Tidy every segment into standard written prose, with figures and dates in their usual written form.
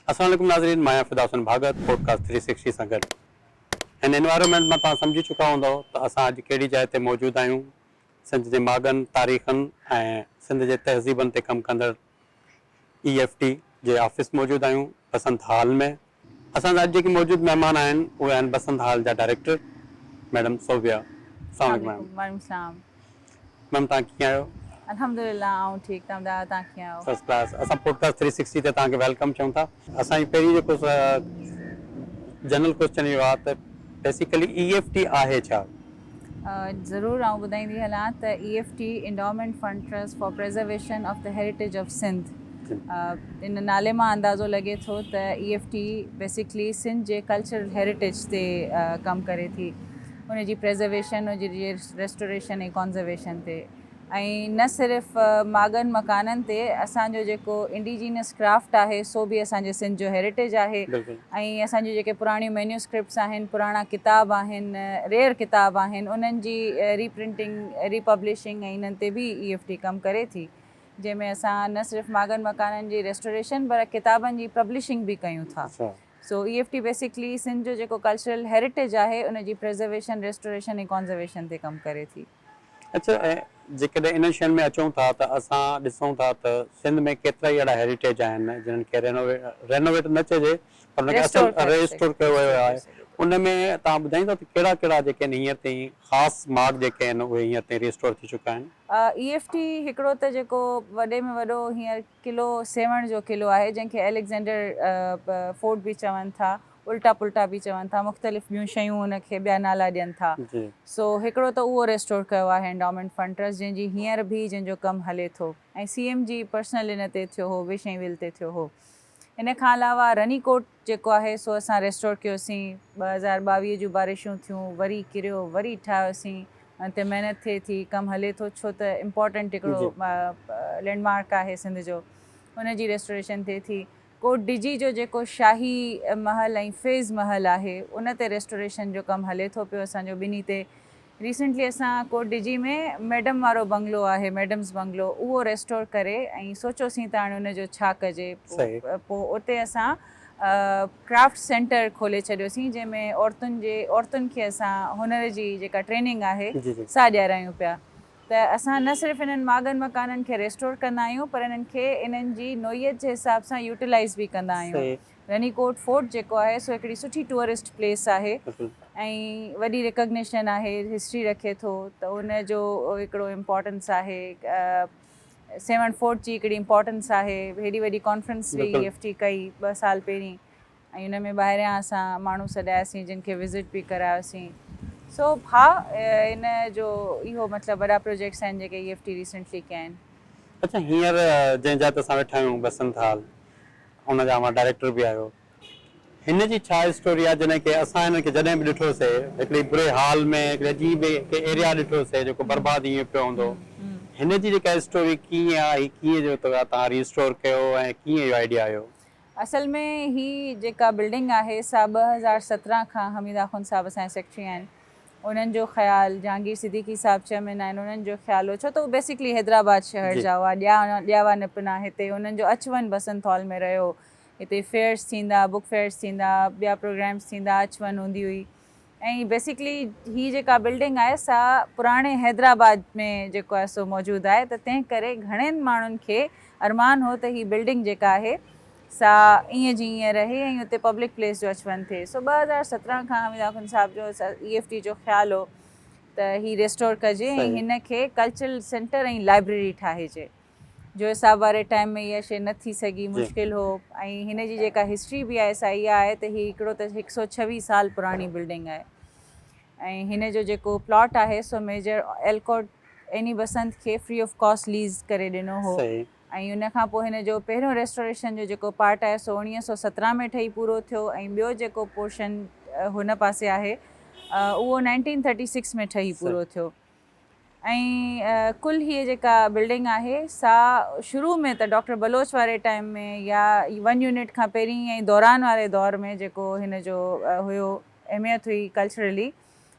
अस्सलाम वालेकुम नाज़रीन, मैं फिदा हुसैन भागत पॉडकास्ट 360 सां गॾु हिन एनवायरनमेंट में तव्हां सम्झी चुका हूंदव त असां अॼु कहिड़ी जाइ ते मौजूदु आहियूं। सिंध जे मागनि तारीख़नि ऐं सिंध जे तहज़ीबनि ते कमु कंदड़ EFT जे ऑफिस मौजूदु आहियूं बसंत हॉल में। असांजा अॼु जेके मौजूदु महिमान आहिनि उहे आहिनि बसंत हॉल जा डायरेक्टर मैडम सोबिया। अस्सलाम वालेकुम वालेकुम सलाम। मैम, तव्हां कीअं आहियो? अल्हम्दुलिल्लाह आऊं ठीक। तव्हां कीअं आहियो? First class. असां पॉडकास्ट 360 ते तव्हांखे वेलकम चऊं था। असांजी पहिरीं जेको जनरल क्वेश्चन इहो आहे त बेसिकली EFT आहे छा? ज़रूरु आऊं ॿुधाईंदी हलां त EFT endowment fund trust for preservation of the heritage of Sindh. इन नाले मां अंदाज़ो लॻे थो त EFT बेसिकली सिंध जे कल्चरल हेरिटेज ते कमु करे थी, उन जी प्रिजर्वेशन, उन जी रेस्टोरेशन ऐं कॉन्ज़र्वेशन ते। ऐं न सिर्फ़ु मागनि मकाननि ते, असांजो जेको इंडिजीनियस क्राफ्ट आहे सो बि असांजे सिंध जो हेरिटेज आहे। ऐं असांजी जेके पुराणियूं मैन्यूस्क्रिप्ट्स आहिनि, पुराणा किताब आहिनि, रेयर किताब आहिनि, उन्हनि जी रीप्रिंटिंग, रीपब्लिशिंग ऐं इन्हनि ते बि EFT कमु करे थी, जंहिंमें असां न सिर्फ़ु मागनि मकाननि जी रेस्टोरेशन पर किताबनि जी पब्लिशिंग बि कयूं था। सो EFT बेसिकली सिंध जो जेको कल्चरल हेरिटेज आहे उन जी प्रिजर्वेशन, रेस्टोरेशन ऐं कॉन्ज़र्वेशन ते कमु करे थी। अच्छा, ऐं जेकॾहिं इन शयुनि में अचूं था त असां ॾिसूं था त सिंध में केतिरा ई अहिड़ा हेरिटेज आहिनि जिन्हनि खे रेनोवेट न चइजे पर हुनखे असल रेस्टोर कयो वियो आहे। उन में तव्हां ॿुधाईंदव त कहिड़ा कहिड़ा जेके आहिनि हींअर ताईं ख़ासि मार्ग जेके आहिनि उहे हींअर ताईं रिस्टोर थी चुका आहिनि? EFT हिकिड़ो त जेको वॾे में वॾो हींअर किलो सेवण जो किलो आहे, जंहिंखे एलेक्जेंडर फोर्ट बि चवनि था, उल्टा पुल्टा बि चवनि था, मुख़्तलिफ़ ॿियूं शयूं उनखे ॿिया नाला ॾियनि था। सो हिकिड़ो त उहो रेस्टोर कयो आहे इंडोमेंट फंड ट्रस्ट, जंहिंजी हींअर बि जंहिंजो कमु हले थो, ऐं CM जी पर्सनल इन ते थियो हो, विशें विल ते थियो हो। इन खां अलावा रनीकोट जेको आहे सो असां रेस्टोर कयोसीं। 2022 जूं बारिशूं थियूं, वरी किरियो, वरी ठाहियोसीं, ते महिनत थिए थी, कमु हले थो, छो त इम्पॉर्टेंट हिकिड़ो लैंडमार्क आहे सिंध जो, उन जी रेस्टोरेशन थिए थी। कोट डिजी जो जेको शाही महल ऐं फेज़ महल आहे उन ते रेस्टोरेशन जो कमु हले थो पियो असांजो ॿिन्ही ते। रिसेंटली असां कोट डिजी में मैडम वारो बंगलो आहे, मैडम्स बंगलो, उहो रेस्टोर करे ऐं सोचियोसीं त हाणे उनजो छा कजे। पोइ उते असां क्राफ्ट सेंटर खोले छॾियोसीं, जंहिंमें औरतुनि खे असां हुनर जी जेका ट्रेनिंग आहे सा ॾियारायूं पिया। त असां न सिर्फ़ु इन्हनि मागनि मकाननि खे रेस्टोर कंदा आहियूं पर इन्हनि खे इन्हनि जी नोयत जे हिसाब सां यूटिलाइज़ बि कंदा आहियूं। रनीकोट फोर्ट जेको आहे सो हिकिड़ी सुठी टूरिस्ट प्लेस आहे ऐं वॾी रिकग्निशन आहे, हिस्ट्री रखे थो, त उनजो हिकिड़ो इम्पोर्टेंस आहे। सेवन फोर्ट जी हिकिड़ी इम्पोर्टेंस आहे। हेॾी वॾी कॉन्फ्रेंस बि EFT कई 2 साल पहिरीं, ऐं हुन में ॿाहिरियां असां माण्हू सॾायासीं जिन खे विज़िट बि करायोसीं। सो हा, इन जो इहो मतिलबु वॾा प्रोजेक्ट्स आहिनि जेके EFT रिसेंटली कया आहिनि। अच्छा, हींअर जंहिं जाइ ते असां वेठा आहियूं बसंत हॉल, हुन जा मां डायरेक्टर बि आहियो, हिन जी छा स्टोरी आहे जॾहिं की असां हिन खे जॾहिं बि ॾिठोसीं हिकिड़ी बुरे हाल में हिकिड़े अजीब एरिया ॾिठोसीं जेको बर्बाद ईअं पियो हूंदो, हिन जी जेका स्टोरी कीअं आहे, कीअं जो तव्हां रिस्टोर कयो ऐं कीअं इहो आइडिया आयो? असल में ही जेका बिल्डिंग आहे सा 2017 खां हमीदा ख़ुन साहब असांजे सेक्रेटरी आहिनि, उन्हनि जो ख़्यालु, जहांगीर सिद्दीकी साहब चेयरमैन आहिनि, उन्हनि जो ख़्यालु हो, छो त उहो बेसिकली हैदराबाद शहर जा हुआ, ॾियावा निपना हिते उन्हनि जो अचु वञु बसंत हॉल में रहियो। हिते फेयर्स थींदा, बुक फेयर्स थींदा, ॿिया प्रोग्राम्स थींदा, अचु वञु हूंदी हुई। ऐं बेसिकली ही जेका बिल्डिंग आहे सा पुराणे हैदराबाद में जेको आहे सो मौजूदु आहे, त तंहिं करे घणनि माण्हुनि खे अरमान हो त ही बिल्डिंग जेका आहे सा ईअं जी ईअं रहे ऐं हुते पब्लिक प्लेस जो अचु वञु थिए। सो 2017 खां हमीदा ख़ुन साहब जो EFT जो ख़्यालु हो त ही रेस्टोर कजे ऐं हिन खे कल्चरल सेंटर ऐं लाइब्रेरी ठाहिजे, जो हिसाब वारे टाइम में इहा शइ न थी सघी, मुश्किल हो। ऐं हिन जी जेका हिस्ट्री बि आहे सा इहा आहे त ही हिकिड़ो त 126 साल पुराणी बिल्डिंग आहे, ऐं हिन जो जेको प्लॉट आहे सो मेजर एलकोट एनी बसंत खे फ्री ऑफ कॉस्ट लीज़ करे ॾिनो हो। ऐं उन खां पोइ हिन जो पहिरियों रेस्टोरेशन जो जेको पार्ट आहे सो 1917 में ठही पूरो थियो, ऐं ॿियो जेको पोर्शन हुन पासे आहे उहो 1936 में ठही पूरो थियो। ऐं कुल हीअ जेका बिल्डिंग आहे सा शुरू में त डॉक्टर बलोच वारे टाइम में या 1 यूनिट खां पहिरीं ऐं दौरान वारे दौर में जेको हिन जो हुयो अहमियत हुई, कल्चरली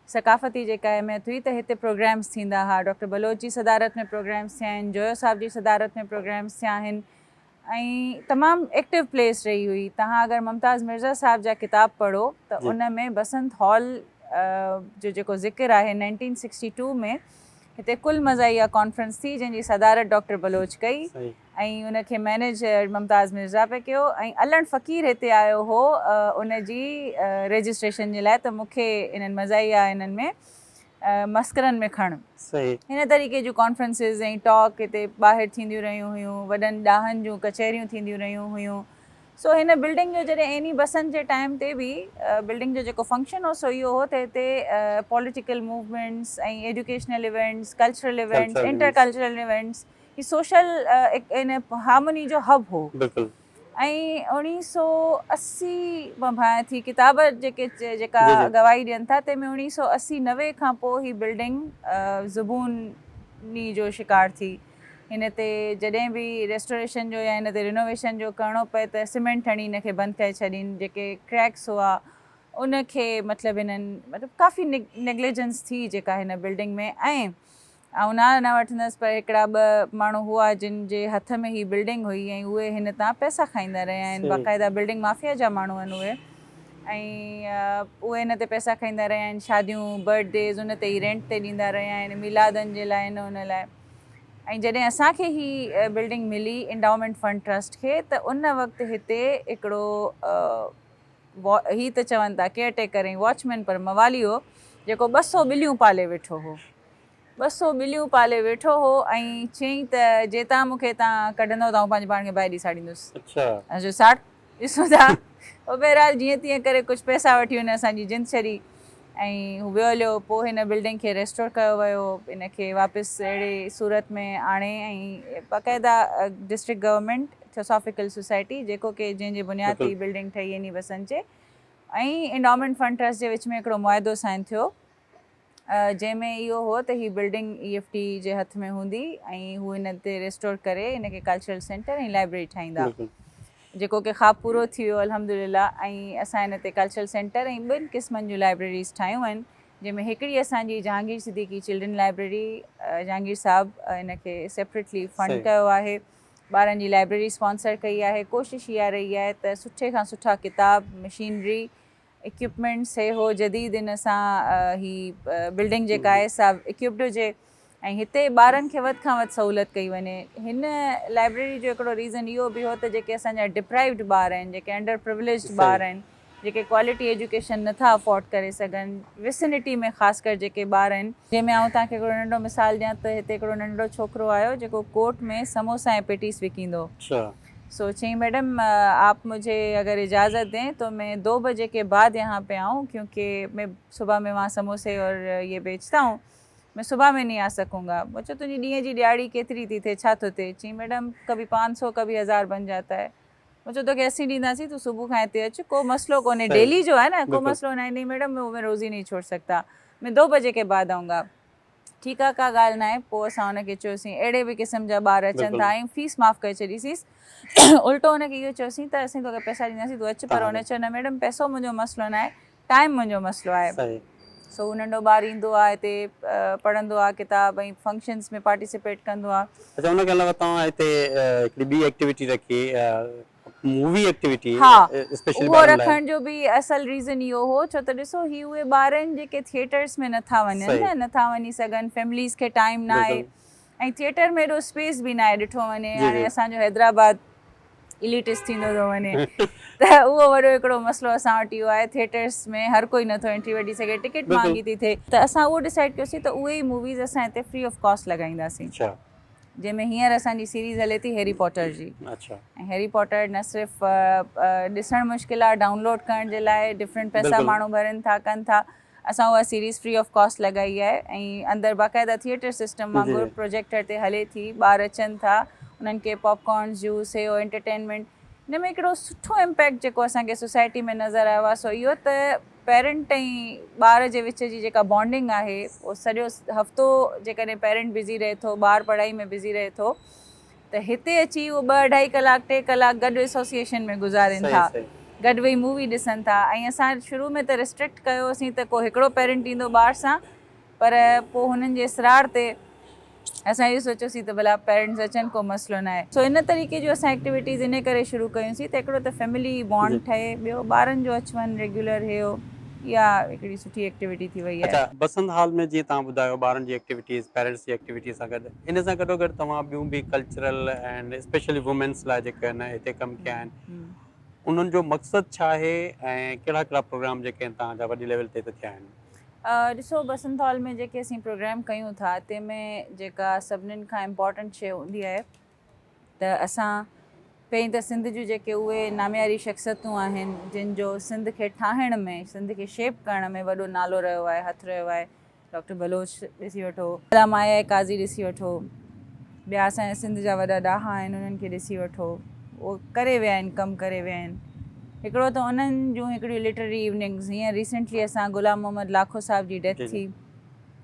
सकाफ़ती जेका अहमियत हुई, त हिते प्रोग्राम्स थींदा हुआ। डॉक्टर बलोच जी सदारत में प्रोग्राम्स थिया आहिनि, जोयो साहब जी सदारत में प्रोग्राम्स थिया आहिनि, ऐं तमामु एक्टिव प्लेस रही हुई। तव्हां अगरि मुमताज़ मिर्ज़ा साहिब जा किताब पढ़ो त जी। उन में बसंत हॉल जो जेको ज़िक्र आहे 1962 में हिते कुल मज़ाइया कॉन्फ्रेंस थी जंहिंजी सदारत डॉक्टर बलोच कई सही। ऐं उनखे मैनेज मुमताज़ मिर्ज़ा पे कयो ऐं अलन फ़क़ीर हिते आयो हो उन जी रजिस्ट्रेशन जे लाइ त मूंखे इन्हनि मज़ाइया इन्हनि में मस्करनि में खण। सही। हिन तरीक़े जूं कॉन्फ्रेंसिस ऐं टॉक हिते ॿाहिरि थींदियूं रहियूं हुयूं, वॾनि ॾाहनि जूं कचहरियूं थींदियूं रहियूं हुयूं। सो हिन बिल्डिंग जो जॾहिं एनी बसंत जे टाइम ते बि बिल्डिंग जो जेको फंक्शन हो सो इहो हो त हिते पॉलिटिकल मूवमेंट्स ऐं educational events, cultural events, Cultural inter events। Cultural events, ही सोशल इन हार्मोनी जो हब हो। बिल्कुलु। ऐं 1980 मां भाया थी किताब जेका जी जी। गवाही ॾियनि था तंहिंमें 1980-90 खां पोइ ही बिल्डिंग ज़बूनी जो शिकार थी। हिन ते जॾहिं बि रेस्टोरेशन जो या हिन ते रिनोवेशन जो करिणो पए त सीमेंट हणी हिनखे बंदि करे छॾीनि, जेके क्रैक्स हुआ उनखे मतिलबु हिननि मतिलबु काफ़ी नेग्लिजेंस थी जेका हिन बिल्डिंग में। ऐं नाला न वठंदसि पर हिकिड़ा ॿ माण्हू हुआ जिन जे हथ में ही बिल्डिंग हुई ऐं उहे हिन तां पैसा खाईंदा रहिया आहिनि। सही। बाक़ाइदा बिल्डिंग माफ़िया जा माण्हू आहिनि उहे ऐं उहे हिन ते पैसा खाईंदा रहिया आहिनि। शादियूं, बर्थडेज़ उन ते ई रेंट ते ॾींदा रहिया आहिनि, मिलादनि जे लाइ हिन उन लाइ। ऐं जॾहिं असांखे ही बिल्डिंग मिली इंडाउमेंट फंड ट्रस्ट खे त उन वक़्तु हिते हिकिड़ो ही त चवनि था केयरटेकर ऐं वॉचमैन पर मवाली हो जेको 200 ॿिलियूं पाले वेठो हो। 200 ॿिलियूं पाले वेठो हो ऐं चयईं त जे तव्हां मूंखे तव्हां कढंदव त आउं पंहिंजे पाण खे ॿाहिरि ॾीसाड़ींदुसि। अच्छा। जो साठ ॾिसूं था पोइ बहरहाल जीअं तीअं करे कुझु पैसा वठी हुन असांजी जिंद छॾी ऐं हू वियो हलियो। पोइ हिन बिल्डिंग खे रेस्टोर कयो वियो, इनखे वापसि अहिड़े सूरत में आणे ऐं बाक़ाइदा डिस्ट्रिक्ट गवर्नमेंट थियोसॉफिकल सोसाइटी जेको कि जंहिंजे बुनियाद ते बिल्कुलु। ही बिल्डिंग ठही एनी बसंत जे ऐं इंडाउमेंट फंड ट्रस्ट जे विच में हिकिड़ो मुआइदो साइन थियो जंहिंमें इहो हो त ही बिल्डिंग EFT जे हथ में हूंदी ऐं हू हिन ते रेस्टोर करे हिनखे कल्चरल सेंटर ऐं लाइब्रेरी ठाहींदा, बिल्कुलु। जेको कि ख़्वाबु पूरो थी वियो अल्हम्दुलिल्लाह। ऐं असां हिन ते कल्चरल सेंटर ऐं 2 क़िस्मनि जूं लाइब्रेरीज़ ठाहियूं आहिनि, जंहिंमें हिकिड़ी असांजी जहांगीर सिद्दीकी चिल्ड्रन लाइब्रेरी जहांगीर साहिबु हिनखे सेपरेटली फंड सही। कयो आहे, ॿारनि जी लाइब्रेरी स्पॉन्सर कई आहे। कोशिशि इहा रही आहे त सुठे खां सुठा किताब, मशीनरी, इक्विपमेंट्स हे हो जदीद इन सां ही बिल्डिंग जेका आहे सा इक्विप्ड हुजे ऐं हिते ॿारनि खे वधि खां वधि सहूलियत कई वञे। हिन लाइब्रेरी जो हिकिड़ो रीज़न इहो बि हो त जेके असांजा डिप्राइव्ड ॿार आहिनि, जेके अंडर प्रिविलेज्ड ॿार आहिनि, जेके क्वालिटी एजुकेशन नथा अफोर्ड करे सघनि, विसिनिटी में ख़ासि कर जेके ॿार आहिनि, जंहिंमें आउं तव्हांखे हिकिड़ो नंढो मिसाल ॾियां त हिते हिकिड़ो नंढो छोकिरो आयो जेको कोर्ट में समोसा ऐं पेटीस विकिणींदो। अच्छा। सो चई मैडम आप मुझे अगर इजाज़त दें तो मैं 2 बजे के बाद यहाँ पे आऊँ क्योंकि मैं सुबह में वहाँ समोसे और ये बेचता हूँ, मैं सुबह में नहीं आ सकूँगा। मुझे तुझी ॾींहं जी ॾियाड़ी केतिरी थी थिए, छा थो थिए? चई मैडम कभी 500 कभी 1000 बन जाता है। मुझे तोखे 80 ॾींदासीं, तूं सुबुह खां हिते अचु, को मसलो कोन्हे, सही। डेली जो है ना, को बिल्कुलु। मसलो नहीं। नहीं मैडम मैं रोज़ी नहीं छोड़ सकता, मैं 2 बजे के बाद आऊँगा। ठीकु आहे, का ॻाल्हि न आहे। पोइ असां हुनखे चयोसीं अहिड़े बि क़िस्म जा ॿार अचनि बिल्कुलु। था ऐं फीस माफ़ु करे छॾीसींसि। उल्टो हुनखे इहो चयोसीं त असीं तोखे पैसा ॾींदासीं, तूं अचु। पर हुन चयो न मैडम पैसो मुंहिंजो मसलो न आहे, टाइम मुंहिंजो मसलो आहे। सही। सो हू नंढो ॿारु ईंदो आहे हिते, पढ़ंदो आहे किताब ऐं फंक्शन्स में पार्टिसिपेट कंदो आहे। अच्छा, उनखे अलावा तव्हां हिते हिकिड़ी ॿी एक्टिविटी रखी, मूवी एक्टिविटी, हा, स्पेशली उहो ॿारनि लाइ। रखण जो बि असल रीज़न इहो हो छो त ॾिसो ही उहे ॿार आहिनि जेके थिएटर्स में नथा वञनि सही। न, नथा वञी सघनि, फैमिलीज़ खे टाइम न आहे बिल्कुलु। ऐं थिएटर में एॾो स्पेस बि न आहे ॾिठो वञे। जी हाणे जी। असांजो हैदराबाद इलिटिस्ट थींदो थो वञे त उहो वॾो हिकिड़ो मसइलो असां वटि इहो आहे, थिएटर्स में हर कोई नथो एंट्री वठी सघे, टिकट बिल्कुलु। महांगी थी थिए। त असां उहो डिसाइड कयोसीं त उहे ई मूवीज़ असां हिते फ्री ऑफ कॉस्ट लॻाईंदासीं, अच्छा। जंहिंमें हींअर असांजी सीरीज़ हले थी हैरी पॉटर जी। अच्छा। ऐं हैरी पॉटर न सिर्फ़ु ॾिसणु मुश्किल आहे, डाउनलोड करण जे लाइ डिफरेंट पैसा बिल्कुलु। माण्हू भरनि था, कनि था। असां उहा सीरीज़ फ्री ऑफ कॉस्ट लॻाई आहे ऐं अंदरि बाक़ाइदा थिएटर सिस्टम जी वांगुरु जी। प्रोजेक्टर ते हले थी, ॿार अचनि था, उन्हनि खे पॉपकॉर्न, जूस, हे हो एंटरटेनमेंट। हिन में हिकिड़ो सुठो इम्पैक्ट जेको असांखे सोसाइटी में नज़र आयो आहे सो इहो त पेरेंट ऐं ॿार जे विच जी जेका बॉन्डिंग आहे, उहो सॼो हफ़्तो जेकॾहिं पेरेंट बिज़ी रहे थो, ॿारु पढ़ाई में बिज़ी रहे थो, त हिते अची उहो 2-2.5 कलाक 3 कलाक गॾु एसोसिएशन में गुज़ारनि सही था, सही। गॾु वेही मूवी ॾिसनि था। ऐं असां शुरू में त रिस्ट्रिक्ट कयोसीं त को हिकिड़ो पेरेंट ईंदो ॿार सां, पर पोइ हुननि जे इसरार ते असां इहो सोचियोसीं त भला पेरेंट्स अचनि को मसइलो न आहे। सो इन तरीक़े जूं असां एक्टिविटीज़ इन करे शुरू कयूंसीं त हिकिड़ो त फैमिली बॉन्ड जी। ठहे, ॿियो ॿारनि जो अचु वञु रेगुलर हुयो, इहा हिकिड़ी सुठी एक्टिविटी थी वई आहे। अच्छा, बसंत हॉल में जीअं तव्हां ॿुधायो ॿारनि जी एक्टिविटीज़, पेरेंट्स जी एक्टिविटीज़ सां गॾु इन सां गॾोगॾु तव्हां ॿियूं बि कल्चरल एंड स्पेशली वुमेन्स लाइ जेके आहिनि हिते कमु कया आहिनि, उन्हनि जो मक़सदु छा आहे ऐं कहिड़ा कहिड़ा प्रोग्राम जेके आहिनि तव्हांजा वॾी लेवल ते थिया आहिनि? ॾिसो, बसंत हॉल में जेके असीं प्रोग्राम कयूं था तंहिंमें जेका सभिनीनि खां इम्पॉर्टेंट शइ हूंदी आहे त असां पहिरीं त सिंध जूं जेके उहे नामियारी शख़्सियतूं आहिनि जिन जो सिंध खे ठाहिण में, सिंध खे शेप करण में वॾो नालो रहियो आहे, हथु रहियो आहे। डॉक्टर बलोच ॾिसी वठो, माया काज़ी ॾिसी वठो, ॿिया असांजा सिंध जा वॾा ॾाहा आहिनि उन्हनि खे ॾिसी वठो, उहो करे विया आहिनि, कमु करे विया आहिनि। हिकिड़ो त उन्हनि जूं हिकिड़ियूं लिटरेरी इवनिंग्स, हीअं रिसेंटली असां गुलाम मोहम्मद लाखो साहिब जी डेथ थी,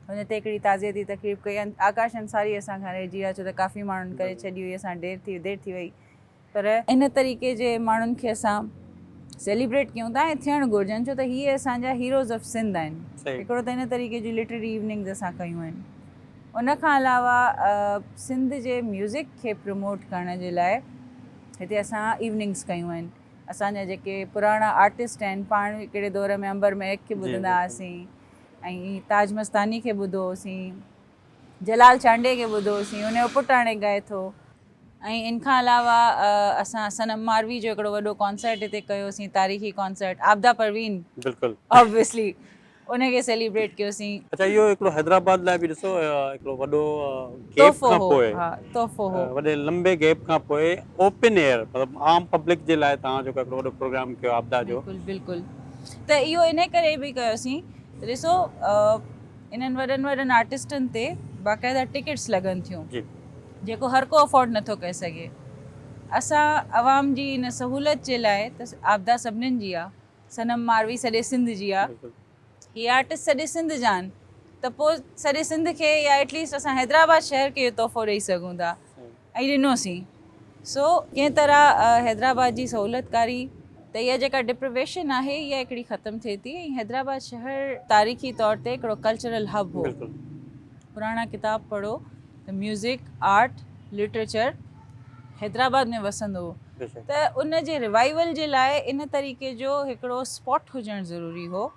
हुन ते हिकिड़ी ताज़ियती तकरीब कई। आकाश अंसारी असांखां रहिजी विया, छो त काफ़ी माण्हुनि करे छॾी हुई, असां देरि थी वई, पर इन तरीक़े जे माण्हुनि खे असां सेलिब्रेट कयूं था ऐं थियणु घुरिजनि, छो त हीअ असांजा हीरोज़ ऑफ सिंध आहिनि। हिकिड़ो त इन तरीक़े जूं लिटरेरी इवनिंग्स असां कयूं आहिनि। उन खां अलावा सिंध जे म्यूज़िक खे प्रमोट करण जे लाइ हिते असां इवनिंग्स कयूं आहिनि। असांजा जेके पुराणा आर्टिस्ट आहिनि, पाण हिकिड़े दौर में अंबर महक खे ॿुधंदा हुआसीं, ऐं ताज मस्तानी खे ॿुधो होसीं, जलाल चांडे खे ॿुधो होसीं, उनजो पुटु हाणे ॻाए थो। ऐं इन खां अलावा असां सनम मारवी जो हिकिड़ो वॾो कॉन्सर्ट हिते कयोसीं, तारीख़ी कॉन्सर्ट, आबदा परवीन बिल्कुलु ऑब्वियसली उनखे सेलिब्रेट कयोसीं। अच्छा, इहो हिकिड़ो हैदराबाद लाइ बि ॾिसो हिकिड़ो वॾो गैप तोहफ़ो खां हो, पोइ, हा तोहफ़ो हो, वॾे लंबे गैप खां पोइ ओपन एयर मतिलबु आम पब्लिक जे लाइ तव्हां जेको हिकिड़ो वॾो प्रोग्राम कयो आबदा जो। बिल्कुलु बिल्कुलु। त इहो इन करे बि कयोसीं त ॾिसो, इन्हनि वॾनि वॾनि आर्टिस्टनि ते बाक़ाइदा टिकट्स लॻनि थियूं, जी जेको हर को अफोर्ड नथो करे सघे। असां आवाम जी इन सहूलियत जे लाइ, त आबदा सभिनीनि जी आहे, सनम मारवी सॼे सिंध जी आहे, बिल्कुलु हीअ आर्टिस्ट सॼे सिंध जा आहिनि, त पोइ सॼे सिंध खे या एटलीस्ट असां हैदराबाद शहर खे इहो तोहफ़ो ॾेई सघूं था, ऐं ॾिनोसीं। सो कंहिं तरह हैदराबाद जी सहूलियतकारी त इहा जेका डिप्रिवेशन आहे इहा हिकिड़ी ख़तमु थिए थी, ऐं हैदराबाद शहर तारीख़ी तौर ते हिकिड़ो कल्चरल हब हो। बिल्कुलु पुराणा किताब पढ़ो त म्यूज़िक, आर्ट, लिटरेचर हैदराबाद में वसंदो हो, बेशक त उन जे रिवाइवल जे लाइ इन तरीक़े जो हिकिड़ो स्पॉट हुजणु ज़रूरी हो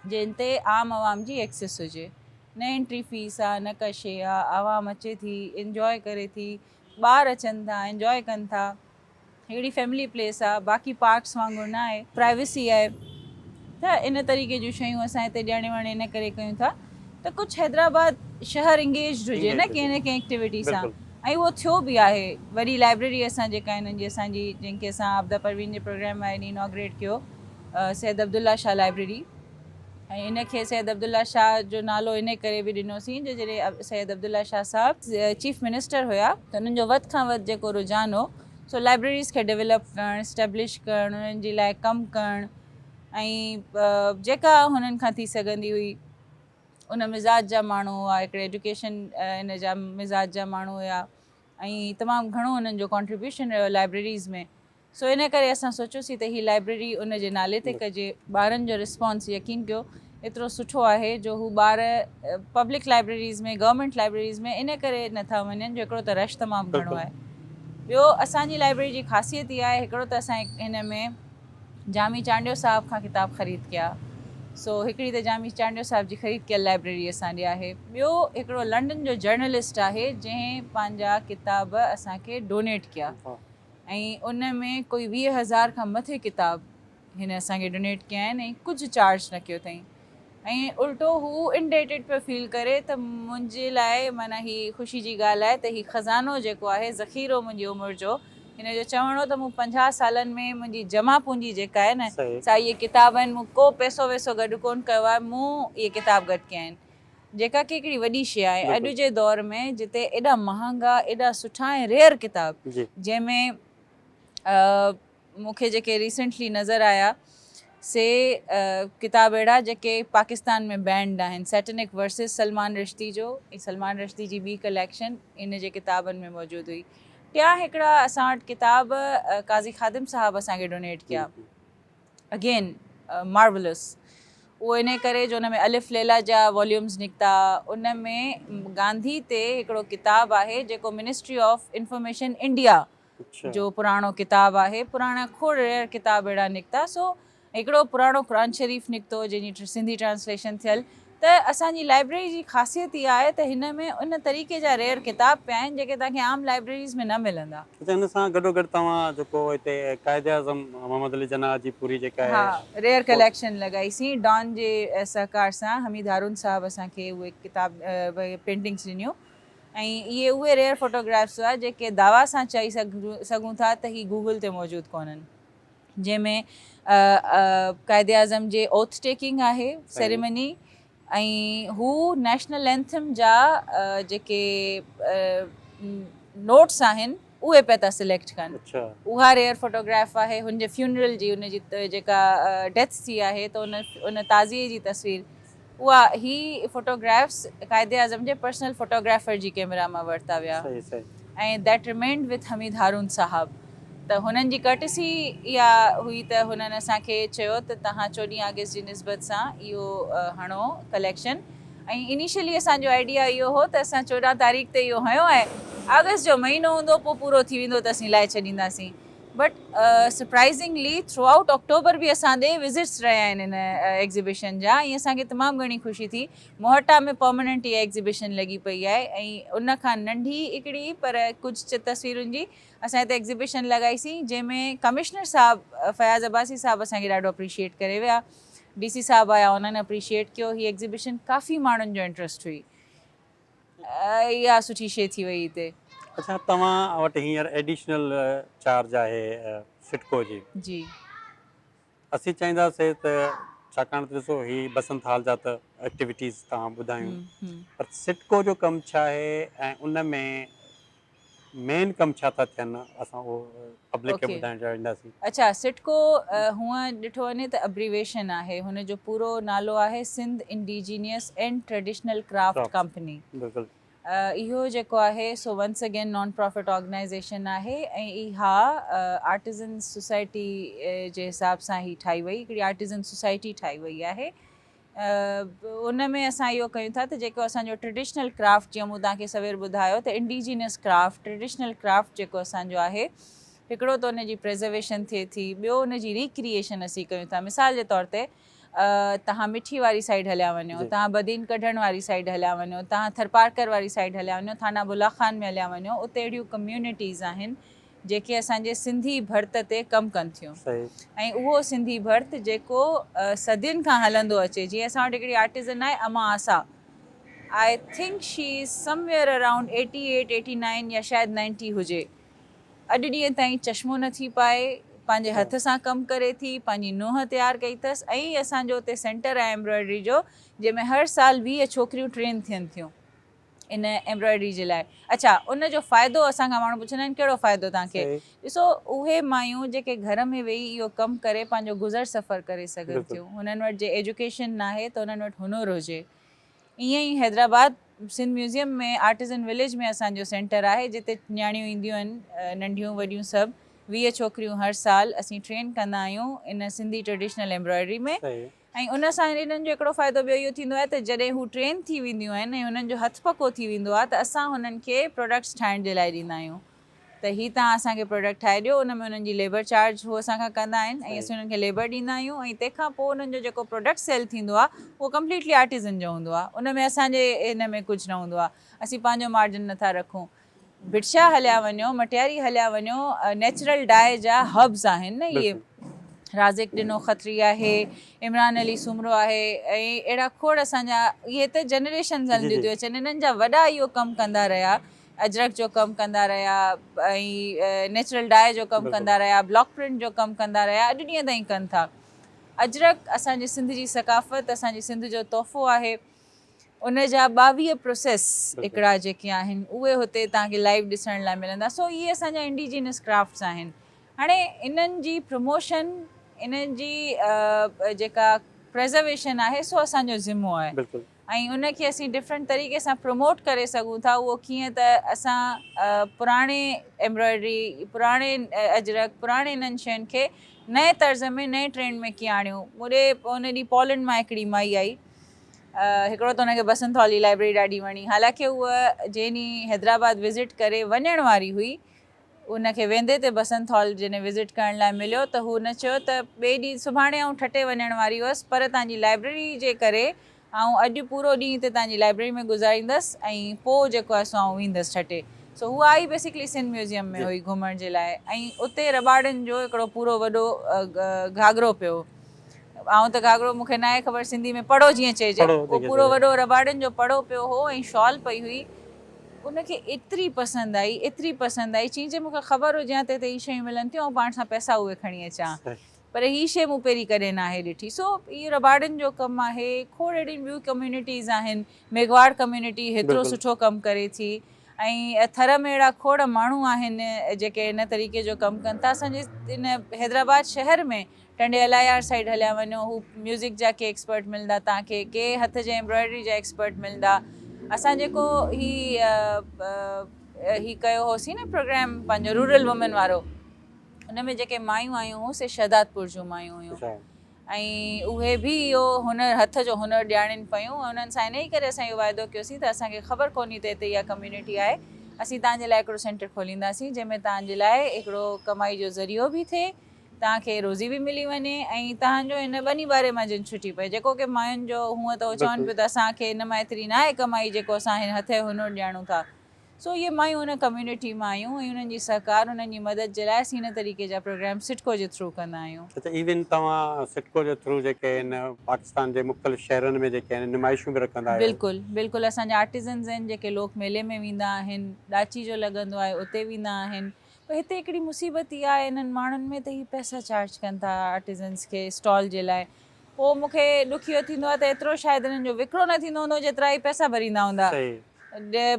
जिन ते आम आवाम जी एक्सेस हुजे। न एंट्री फीस आहे, न का शइ आहे, आवाम अचे थी, इंजॉय करे थी, ॿार अचनि था, इंजॉय कनि था, हिकिड़ी फैमिली प्लेस आहे, बाक़ी पार्क्स वांगुरु न आहे, प्राइवेसी आहे। त इन तरीक़े जूं शयूं असां हिते ॾियण वण इन करे कयूं था त कुझु हैदराबाद शहर इंगेज हुजे न कंहिं एक्टिविटी सां, ऐं उहो थियो बि आहे। वॾी लाइब्रेरी असां जेका आहिनि जी असांजी, जंहिंखे असां आबदा परवीन जे प्रोग्राम में इनॉग्रेट कयो, सैयद अब्दुल्ला शाह लाइब्रेरी, ऐं इनखे सैयद अब्दुल्ला शाह जो नालो इन करे बि ॾिनोसीं जो जॾहिं सैयद अब्दुल्ला शाह साहिबु चीफ मिनिस्टर हुया त उन्हनि जो वधि खां वधि जेको रुझान हो सो लाइब्रेरीज़ खे डेवलप करणु, इस्टेब्लिश करणु, उन्हनि जे लाइ कमु करणु, ऐं जेका हुननि खां थी सघंदी हुई उन मिज़ाज जा माण्हू हुआ, हिकिड़े एजुकेशन इन जा मिज़ाज जा माण्हू हुया, ऐं तमामु घणो हुननि जो कॉन्ट्रीब्यूशन रहियो लाइब्रेरीज़ में। सो इन करे असां सोचियोसीं त हीअ लाइब्रेरी उन जे नाले ते कजे। ॿारनि जो रिस्पॉन्स यकीन कयो एतिरो सुठो आहे जो हू ॿार पब्लिक लाइब्रेरीज़ में, गवर्नमेंट लाइब्रेरीज़ में इन करे नथा वञनि जो हिकिड़ो त रश तमामु घणो आहे। ॿियो असांजी लाइब्रेरी जी ख़ासियत इहा आहे, हिकिड़ो त असां हिन में जामी चांडियो साहिब खां किताब ख़रीद कया, सो हिकिड़ी त जामी चांडियो साहिब जी ख़रीद कयल लाइब्रेरी असां ॾे आहे। ॿियो हिकिड़ो लंडन जो जर्नलिस्ट आहे जंहिं पंहिंजा किताब असांखे डोनेट कया, ऐं उन में कोई 20,000 खां मथे किताब हिन असांखे डोनेट कया आहिनि, ऐं कुझु चार्ज न कयो अथई, ऐं उल्टो हू इनडेटेड पियो फील करे त मुंहिंजे लाइ माना हीअ ख़ुशी जी ॻाल्हि आहे त हीअ ख़ज़ानो जेको आहे ज़ख़ीरो मुंहिंजी उमिरि जो, हिन जो चवण हो त मूं 50 सालनि में मुंहिंजी जमा पूंजी जेका आहे न सा इहे किताब आहिनि, मूं को पैसो वैसो गॾु कोन कयो आहे, मूं इहे किताब गॾु कया आहिनि, जेका की हिकिड़ी वॾी शइ आहे अॼु जे दौर में जिते एॾा महांगा, एॾा सुठा ऐं रेयर किताब, जंहिंमें मूंखे जेके रिसेंटली नज़र आया से किताब अहिड़ा जेके पाकिस्तान में बैंड आहिनि, सैटनिक वर्सिस सलमान रश्दी जो, ऐं सलमान रश्दी जी ॿी कलेक्शन इन जे किताबनि में मौजूदु हुई। टिया हिकिड़ा असां वटि किताब काज़ी ख़ादिम साहिबु असांखे डोनेट कया, अगेन मार्वलस, उहो इन करे जो उन में अलिफ लैला जा वॉल्यूम्स निकिता उन में गांधी ते हिकिड़ो किताबु आहे जेको मिनिस्ट्री ऑफ इंफॉर्मेशन इंडिया अच्छा जो पुराणो किताबु आहे पुराणा खोड़ रेयर किताब अहिड़ा निकिता सो हिकिड़ो पुराणो क़ुरान शरीफ़ निकितो जंहिंजी सिंधी ट्रांसलेशन थियल त असांजी लाइब्रेरी जी ख़ासियत इहा आहे त हिन में उन तरीक़े जा रेयर किताब पिया आहिनि जेके तव्हांखे आम लाइब्रेरीज़ में न मिलंदा अच्छा हिन सां गॾोगॾु तव्हां जेको हिते क़ाइदे आज़म मोहम्मद अली जिन्ना जी पूरी जेका हा आहे रेयर कलेक्शन लॻाईसीं डॉन जे सहकार सां हमीद हारून साहब असांखे उहे किताब पेंटिंग्स ॾिनियूं ऐं इहे उहे रेयर फोटोग्राफ्स हुआ जेके दावा सां चई सघूं था त ही गूगल ते मौजूदु कोन्हनि जंहिंमें क़ाइदे आज़म जे ओथ टेकिंग आहे सेरेमनी ऐं हू नेशनल एंथम जा जेके नोट्स आहिनि उहे पिया था सिलेक्ट कनि अच्छा उहा रेयर फोटोग्राफ आहे हुनजे फ्यूनरल जी हुनजी जेका डेथ थी आहे त उन ताज़ीअ जी तस्वीर उहा ही फोटोग्राफ्स क़ाइदे आज़म जे पर्सनल फोटोग्राफर जी कैमरा मां वरिता विया सही सही ऐं that remained with Hameed Haroon Sahab त हुननि जी कर्टसी इहा हुई त हुननि असांखे चयो त तव्हां 14 अगस्त जी निस्बत सां इहो हणो कलेक्शन ऐं इनिशियली असांजो आइडिया इहो हो त असां 14 तारीख़ ते इहो हयो आहे अगस्त जो महीनो हूंदो पोइ पूरो थी वेंदो त असीं लाइ छॾींदासीं बट सरप्राइज़िंगली थ्रू आउट अक्टूबर बि असां ॾे विज़िट्स रहिया आहिनि हिन एग्ज़िबिशन जा ऐं असांखे तमामु घणी ख़ुशी थी मोहटा में परमानेंट इहा एग्ज़िबिशन लॻी पई आहे ऐं उन खां नंढी हिकिड़ी पर कुझु तस्वीरुनि जी असां हिते एग्ज़िबिशन लॻाईसीं जंहिंमें कमिश्नर साहब फयाज़ अब्बासी साहब असांखे ॾाढो अप्रिशिएट करे विया DC साहब आया उन्हनि अप्रिशिएट कयो हीअ एग्ज़िबिशन काफ़ी माण्हुनि जो इंट्रस्ट हुई इहा सुठी शइ थी वई हिते अच्छा तव्हां वटि हींअर एडिशनल चार्ज आहे सिटको जी असीं चाहींदासीं त छाकाणि त ॾिसो ही बसंत हाल जा त एक्टिविटीज़ तव्हां ॿुधायूं पर सिटको जो कमु छा आहे ऐं उन में मेन कमु छा था थियनि असां उहो पब्लिक खे ॿुधाइणु चाहींदासीं अच्छा सिटको हूअं ॾिठो वञे त अब्रीवेशन आहे हुनजो पूरो नालो आहे Sindh indigenous and traditional craft company बिल्कुलु इहो जेको आहे so once again non profit organisation आहे ऐं इहा आर्टिज़न सोसाइटी जे हिसाब सां ई ठाही वई हिकिड़ी आर्टिज़न सोसाइटी ठाही वई आहे उन में असां इहो कयूं था त जेको असांजो ट्रेडिशनल क्राफ्ट जीअं मूं तव्हांखे सवेर ॿुधायो त इंडिजीनियस क्राफ्ट ट्रेडिशनल क्राफ्ट जेको असांजो आहे हिकिड़ो त उनजी प्रिज़र्वेशन थिए थी ॿियो उनजी रिक्रिएशन असीं कयूं था मिसाल जे तौर ते तव्हां मिठी वारी साइड हलिया वञो तव्हां बदीन कढण वारी साइड हलिया वञो तव्हां थरपारकर वारी साइड हलिया वञो थाना बुला खान में हलिया वञो उते अहिड़ियूं कम्यूनिटीज़ आहिनि जेके असांजे सिंधी भर्त ते कमु कनि थियूं ऐं उहो सिंधी भर्त जेको सदियुनि खां हलंदो अचे जीअं असां वटि हिकिड़ी आर्टिज़न आहे अमा आसा I think she is somewhere around 88 89 या शायदि 90 हुजे अॼु ॾींहं ताईं चश्मो न थी पाए पंहिंजे हथ सां कमु करे थी पंहिंजी नुंहुं तयारु कई अथसि ऐं असांजो उते सेंटर आहे एम्ब्रॉयडरी जो जंहिंमें हर साल 20 छोकिरियूं ट्रेन थियनि थियूं इन एम्ब्रॉयडरी जे लाइ अच्छा उनजो फ़ाइदो असांखां माण्हू पुछंदा आहिनि कहिड़ो फ़ाइदो तव्हांखे ॾिसो उहे मायूं जेके घर में वेही इहो कमु करे पंहिंजो गुज़र सफ़र करे सघनि थियूं हुननि वटि जे एजुकेशन न आहे त हुननि वटि हुनर हुजे ईअं ई हैदराबाद सिंध म्यूज़ियम में आर्टिज़न विलेज में असांजो सेंटर आहे जिते न्याणियूं ईंदियूं आहिनि नंढियूं वॾियूं सभु 20 छोकिरियूं हर साल असीं ट्रेन कंदा आहियूं इन सिंधी ट्रेडिशनल एम्ब्रॉयडरी में ऐं उन सां इन्हनि जो हिकिड़ो फ़ाइदो ॿियो इहो थींदो आहे त जॾहिं हू ट्रेन थी वेंदियूं आहिनि ऐं हुननि जो हथ पको थी वेंदो आहे त असां हुननि खे प्रोडक्ट्स ठाहिण जे लाइ ॾींदा आहियूं त हीअ तव्हां असांखे प्रोडक्ट ठाहे ॾियो उन में हुननि जी लेबर चार्ज उहो असांखां कंदा आहिनि ऐं असीं हुननि खे लेबर ॾींदा आहियूं ऐं तंहिंखां पोइ हुननि जो जेको प्रोडक्ट सेल थींदो आहे उहो कम्पलीटली आर्टिज़न जो हूंदो आहे उन में असांजे इन में कुझु न हूंदो आहे असीं पंहिंजो मार्जिन नथा रखूं भिटशा हलिया वञो मटियारी हलिया वञो नेचुरल डाई जा हब्स आहिनि न इहे राज़िक ॾिनो खत्री आहे इमरान अली सुमरो आहे ऐं अहिड़ा खोड़ असांजा इहे त जनरेशन हलंदियूं थियूं अचनि इन्हनि जा वॾा इहो कमु कंदा रहिया अजरक जो कमु कंदा रहिया ऐं नेचुरल डाई जो कमु कंदा रहिया ब्लॉक प्रिंट जो कमु कंदा रहिया अॼु ॾींहं ताईं कनि था अजरक असांजी सिंध जी सकाफ़त असांजी सिंध जो तोहफ़ो आहे उन जा 22 प्रोसेस हिकिड़ा जेके आहिनि उहे हुते तव्हांखे लाइव ॾिसण लाइ मिलंदा सो इहे असांजा इंडिजीनियस क्राफ्ट्स आहिनि हाणे इन्हनि जी प्रमोशन इन्हनि जी जेका प्रिज़र्वेशन आहे सो असांजो ज़िम्मो आहे ऐं उनखे असीं डिफरेंट तरीक़े सां प्रमोट करे सघूं था। उहो कीअं त असां पुराणे एम्ब्रॉयडरी, पुराणे अजरक, पुराणे इन्हनि शयुनि खे नए तर्ज़ में, नए ट्रेंड में कीअं आणियूं। मुॾे उन ॾींहुं पोलैंड मां हिकिड़ी माई आई, हिकिड़ो त हुनखे बसंत हॉल जी लाइब्रेरी ॾाढी वणी। हालांकि उहा जंहिं ॾींहुं हैदराबाद विज़िट करे वञण वारी हुई, उनखे वेंदे ते बसंत हॉल जॾहिं विज़िट करण लाइ मिलियो त हुन चयो त ॿिए ॾींहुं सुभाणे आउं ठटे वञण वारी हुअसि, पर तव्हांजी लाइब्रेरी जे करे ऐं अॼु पूरो ॾींहुं हिते तव्हांजी लाइब्रेरी में गुज़ारींदसि ऐं पोइ जेको आहे सो आउं ईंदसि ठटे। सो हूअ आई बेसिकली सिंध म्यूज़ियम में हुई घुमण जे लाइ, ऐं उते रबाड़नि जो हिकिड़ो पूरो वॾो घाघरो पियो। ऐं त घाघरो मूंखे न आहे ख़बर सिंधी में, पड़ो जीअं चइजे, उहो पूरो वॾो रबाड़नि जो पड़ो पियो हो ऐं शॉल पई हुई। उनखे एतिरी पसंदि आई, एतिरी पसंदि आई, चई मूंखे ख़बर हुजे हा त हिते ई शयूं मिलनि थियूं ऐं पाण सां पैसा उहे खणी अचां, पर हीअ शइ मूं पहिरीं कॾहिं न आहे ॾिठी। सो इहो रबाड़नि जो कमु आहे। खोड़ अहिड़ियूं ॿियूं कम्यूनिटीज़ आहिनि, मेघवाड़ कम्यूनिटी हेतिरो सुठो कमु करे थी, ऐं थर में अहिड़ा खोड़ माण्हू आहिनि जेके इन तरीक़े जो कमु कनि था। असांजे इन हैदराबाद शहर में टंडियालायार साइड हलिया वञो, हू म्यूज़िक जा के एक्सपर्ट मिलंदा तव्हांखे, के हथ जे एम्ब्रॉयडरी जा एक्सपर्ट मिलंदा। असां जेको ही कयो होसीं न प्रोग्राम पंहिंजो रूरल वुमेन वारो, उन में जेके मायूं आयूं हुयूं से शहदादपुर जूं मायूं हुयूं, ऐं उहे बि इहो हुनर, हथ जो हुनर ॼाणनि पियूं। उन्हनि सां इन ई करे असां इहो वाइदो कयोसीं त असांखे ख़बर कोन्हे त हिते इहा कम्यूनिटी आहे, असीं तव्हांजे लाइ हिकिड़ो सेंटर खोलींदासीं जंहिंमें तव्हांजे लाइ हिकिड़ो कमाई जो ज़रियो बि थिए, तव्हांखे रोज़ी बि मिली वञे, ऐं तव्हांजो हिन ॿनी ॿारे मां जिन छुटी पए। जेको की मायुनि जो हूअं त उहो चवनि पियो त असांखे हिन मां एतिरी न आहे कमाई जेको असां हिन हथ जो हुनर ॼाणूं था। सो इहे मायूं हुन कम्यूनिटी मां आहियूं, ऐं उन्हनि जी सहकार, उन्हनि जी मदद जे लाइ असीं हिन तरीक़े जा प्रोग्राम सिटको जे थ्रू कंदा आहियूं। अच्छा, इवन तव्हां सिटको जे थ्रू जेके इन पाकिस्तान जे मुख़्तलिफ़ शहरनि में जेके आहिनि नुमाइशूं बि रखंदा आहियो? बिल्कुलु बिल्कुलु, असांजा आर्टिज़न्स आहिनि जेके लोक मेले में वेंदा आहिनि, ॾाची जो लॻंदो आहे उते वेंदा आहिनि। पर हिते हिकिड़ी मुसीबत इहा आहे इन्हनि माण्हुनि में त ही पैसा चार्ज कनि था आर्टिज़न्स खे स्टॉल जे लाइ। पोइ मूंखे ॾुख इहो थींदो आहे त एतिरो शायदि हिननि जो विकिरो न थींदो हूंदो जेतिरा ई पैसा भरींदा हूंदा।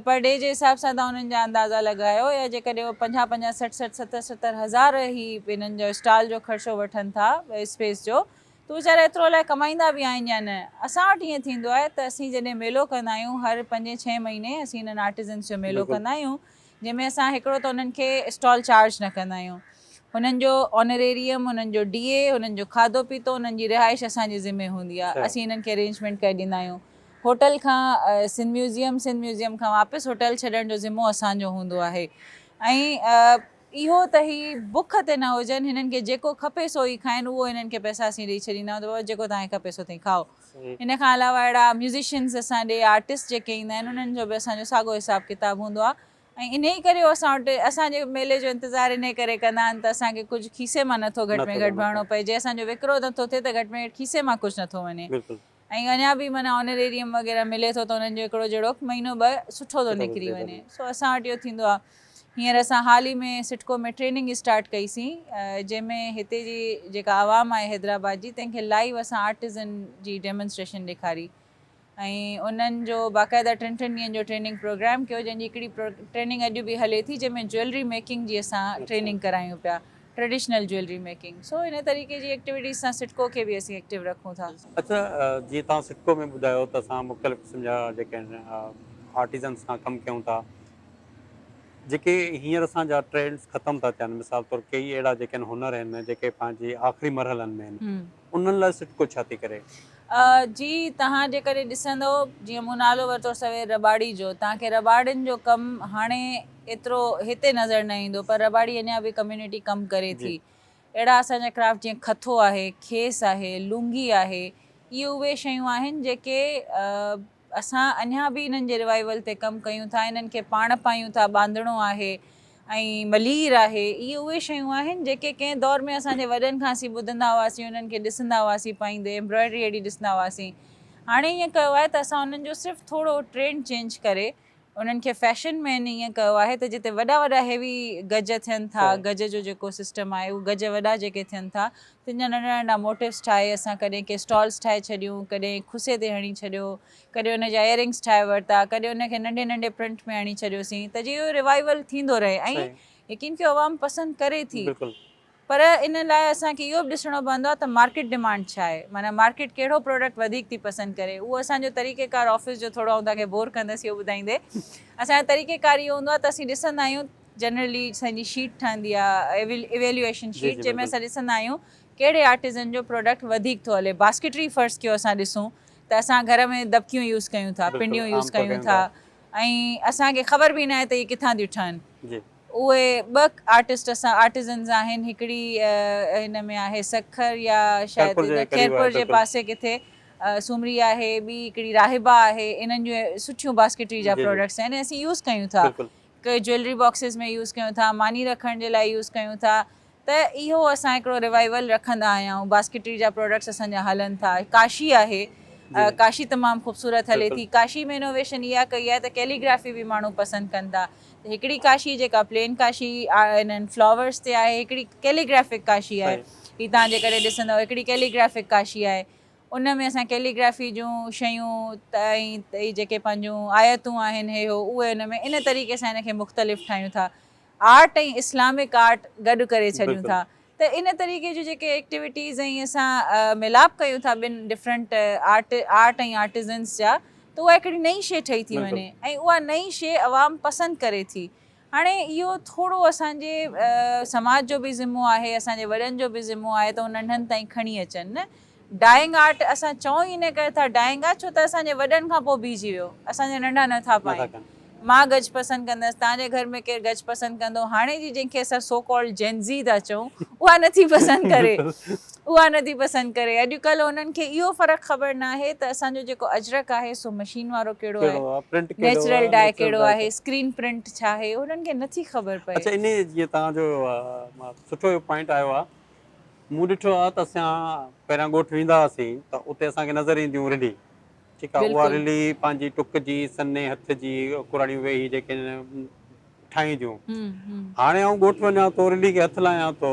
पर डे जे हिसाब सां तव्हां उन्हनि जा अंदाज़ा लॻायो, या जेकॾहिं उहो 50-50, 60-60, 70-70 हज़ार ई हिननि जो स्टॉल जो ख़र्चो वठनि था स्पेस जो, त वीचारा एतिरो अलाए कमाईंदा बि आहिनि या न। असां वटि ईअं थींदो आहे त असीं जॾहिं मेलो कंदा आहियूं, हर 5-6 महीने असीं हिननि आर्टिज़न्स जो मेलो कंदा आहियूं, जंहिंमें असां हिकिड़ो त उन्हनि खे स्टॉल चार्ज न कंदा आहियूं। हुननि जो ऑनरेरियम, हुननि जो DA, हुननि जो खाधो पीतो, हुननि जी रिहाइश असांजे ज़िम्मे हूंदी आहे, असीं हिननि खे अरेंजमेंट करे ॾींदा आहियूं। होटल खां सिंध म्यूज़ियम खां वापसि होटल छॾण जो ज़िम्मो असांजो हूंदो आहे। ऐं इहो त ही बुख ते न हुजनि, हिननि खे जेको खपे सो ई खाइनि, उहो हिननि खे पैसा असीं ॾेई छॾींदा आहियूं त बाबा जेको तव्हांखे खपे सो ताईं खाओ। हिन खां अलावा अहिड़ा म्यूज़िशियन्स असां ॾे, आर्टिस्ट जेके ईंदा आहिनि, उन्हनि जो बि असांजो साॻियो हिसाबु किताबु हूंदो आहे। ऐं इन ई करे असां वटि असांजे मेले जो इंतज़ारु इन करे कंदा आहिनि त असांखे कुझु खीसे मां नथो घटि में घटि भरिणो पए। जे असांजो विकिरो नथो थिए त घटि में घटि खीसे मां कुझु नथो वञे, ऐं अञा बि माना ऑनरेरियम वग़ैरह मिले थो त उन्हनि जो हिकिड़ो जहिड़ो महीनो 2 सुठो थो निकिरी वञे। सो असां वटि इहो थींदो आहे। हींअर असां हाल ई में सिटको में ट्रेनिंग स्टार्ट कईसीं, जंहिंमें हिते जी जेका आवाम आहे हैदराबाद जी, तंहिंखे लाइव असां आर्टिज़न जी डेमोन्स्ट्रेशन ॾेखारी, ऐं उन्हनि जो बाक़ाइदा 3 ॾींहंनि जो ट्रेनिंग प्रोग्राम कयो, जंहिंजी हिकिड़ी ट्रेनिंग अॼु बि हले थी, जंहिंमें ज्वैलरी मेकिंग जी असां ट्रेनिंग करायूं पिया, ट्रेडिशनल ज्वैलरी मेकिंग। सो इन तरीक़े जी एक्टिविटीज़ सां सिटको खे बि असीं एक्टिव रखूं था। अच्छा, जीअं तव्हां सिटको में ॿुधायो त असां मुख़्तलिफ़ क़िस्म जा जेके आहिनि आर्टिज़न्स सां कमु कयूं था, जेके हींअर असांजा ट्रेंड्स ख़तमु था थियनि, मिसाल तौरु कई अहिड़ा जेके आहिनि हुनर आहिनि जेके पंहिंजे आख़िरी मरहलनि में आहिनि, उन्हनि लाइ सिटको छा थी करे? जी, तव्हां जेकॾहिं ॾिसंदो, जीअं मूं नालो वरितो सवेर रबाड़ी जो, तव्हांखे रबाड़ियुनि जो कमु हाणे एतिरो हिते नज़र न ईंदो, पर रबाड़ी अञा बि कम्यूनिटी कमु करे थी। अहिड़ा असांजा क्राफ्ट जीअं खथो आहे, खेस आहे, लुंगी आहे, इहे उहे शयूं आहिनि जेके असां अञा बि इन्हनि जे रिवाइवल ते कमु कयूं था, इन्हनि खे पाण पायूं था, बांधणो आहे ऐं मलीर आहे। इहे उहे शयूं आहिनि जेके कंहिं दौर में असांजे वॾनि खां असीं ॿुधंदा हुआसीं, उन्हनि खे ॾिसंदा हुआसीं पाईंदे, एम्ब्रॉयडरी अहिड़ी ॾिसंदा हुआसीं। हाणे ईअं कयो आहे त असां उन्हनि जो सिर्फ़ु थोरो ट्रेंड चेंज करे उन्हनि खे फैशन में ईअं कयो आहे त जिते वॾा वॾा हेवी गज थियनि था, गज जो जेको सिस्टम आहे, उहे गज वॾा जेके थियनि था, तिनि जा नंढा नंढा मोटिव्स ठाहे असां कॾहिं के स्टॉल्स ठाहे छॾियूं, कॾहिं खुसे ते हणी छॾियो, कॾहिं उन जा इयरिंग्स ठाहे वरिता, कॾहिं उनखे नंढे नंढे प्रिंट में हणी छॾियोसीं, त जीअं इहो रिवाइवल थींदो रहे, ऐं यकीन कयो आवाम पसंदि करे थी। पर इन लाइ असांखे इहो बि ॾिसणो पवंदो आहे त मार्केट डिमांड छा आहे, माना मार्केट कहिड़ो प्रोडक्ट वधीक थी पसंदि करे। उहो असांजो तरीक़ेकार ऑफिस जो थोरो तव्हांखे बोर कंदसि इहो ॿुधाईंदे। असांजो तरीक़ेकार इहो हूंदो आहे त असीं ॾिसंदा आहियूं, जनरली असांजी शीट ठहंदी आहे इवेल्युएशन शीट, जंहिंमें असां ॾिसंदा आहियूं कहिड़े आर्टिज़न जो प्रोडक्ट वधीक थो हले। बास्केटरी फर्स्ट कयो असां ॾिसूं त असां घर में दबकियूं यूज़ कयूं था, पिंडियूं यूज़ कयूं था, ऐं असांखे ख़बर बि न आहे त इहे किथां थियूं ठहनि। उहे ॿ आर्टिस्ट असां आर्टिज़न्स आहिनि, हिकिड़ी हिन में आहे सखर या शायदि खैरपुर जे पासे किथे सुमरी आहे, ॿी हिकिड़ी राहिबा आहे। इन्हनि जूं सुठियूं बास्केटरी जा प्रोडक्ट्स आहिनि, असीं यूज़ कयूं था, कई ज्वैलरी बॉक्सिस में यूज़ कयूं था, मानी रखण जे लाइ यूज़ कयूं था। त इहो असां हिकिड़ो रिवाइवल रखंदा आहियूं, बास्केटरी जा प्रोडक्ट्स असांजा हलनि था। काशी आहे, काशी तमामु ख़ूबसूरत हले थी। काशी में इनोवेशन इहा कई आहे त कैलीग्राफी बि माण्हू पसंदि कनि था। हिकिड़ी काशी जेका प्लेन काशी इन्हनि फ्लावर्स ते आहे, हिकिड़ी कैलीग्राफिक काशी आहे। हीअ तव्हां जे करे ॾिसंदव हिकिड़ी कैलीग्राफिक काशी आहे, उन में असां कैलीग्राफी जूं शयूं ऐं जेके पंहिंजूं आयतूं आहिनि हे हो उहे उन में इन तरीक़े सां हिनखे मुख़्तलिफ़ ठाहियूं था। आर्ट ऐं इस्लामिक आर्ट गॾु करे छॾियूं था। त इन तरीक़े जूं जेके एक्टिविटीज़ ऐं असां मिलाप कयूं था ॿिनि डिफरेंट आर्ट ऐं आर्टिज़न्स जा, त उहा हिकिड़ी नई शइ ठही थी वञे ऐं उहा नई शइ अवाम पसंदि करे थी। हाणे इहो थोरो असांजे समाज जो बि ज़िम्मो आहे, असांजे वॾनि जो बि ज़िम्मो आहे त उहो नंढनि ताईं खणी अचनि न। डाइंग आर्ट असां चऊं ई इन करे था डाइंग आहे, छो त असांजे वॾनि खां पोइ बीजी वियो, असांजा नंढा नथा पाइनि। मां गज पसंदि कंदसि, तव्हांजे घर में केरु गज पसंदि कंदो। हाणे जी जंहिंखे असां सो कॉल्ड जेनज़ी था चऊं, उहा नथी पसंदि करे, उहा नथी पसंदि करे। अॼुकल्ह उन्हनि खे इहो फ़र्क़ु ख़बर न आहे त असांजो जेको अजरक आहे सो मशीन वारो कहिड़ो आहे, नेचुरल डाई कहिड़ो आहे, स्क्रीन प्रिंट छा आहे, उन्हनि खे नथी ख़बर पए। अच्छा, इन जीअं तव्हांजो सुठो पॉइंट आयो आहे। मूं ॾिठो आहे त असां पहिरियां ॻोठु वेंदा हुआसीं त उते असांखे नज़र ईंदियूं रिली, ठीकु आहे, उहा रिली पंहिंजी टुक जी, सन्हे हथ जी कुराड़ियूं वेही जेके ठाहींदियूं। हाणे आउं ॻोठु वञा थो, रिली खे हथु लाहियां थो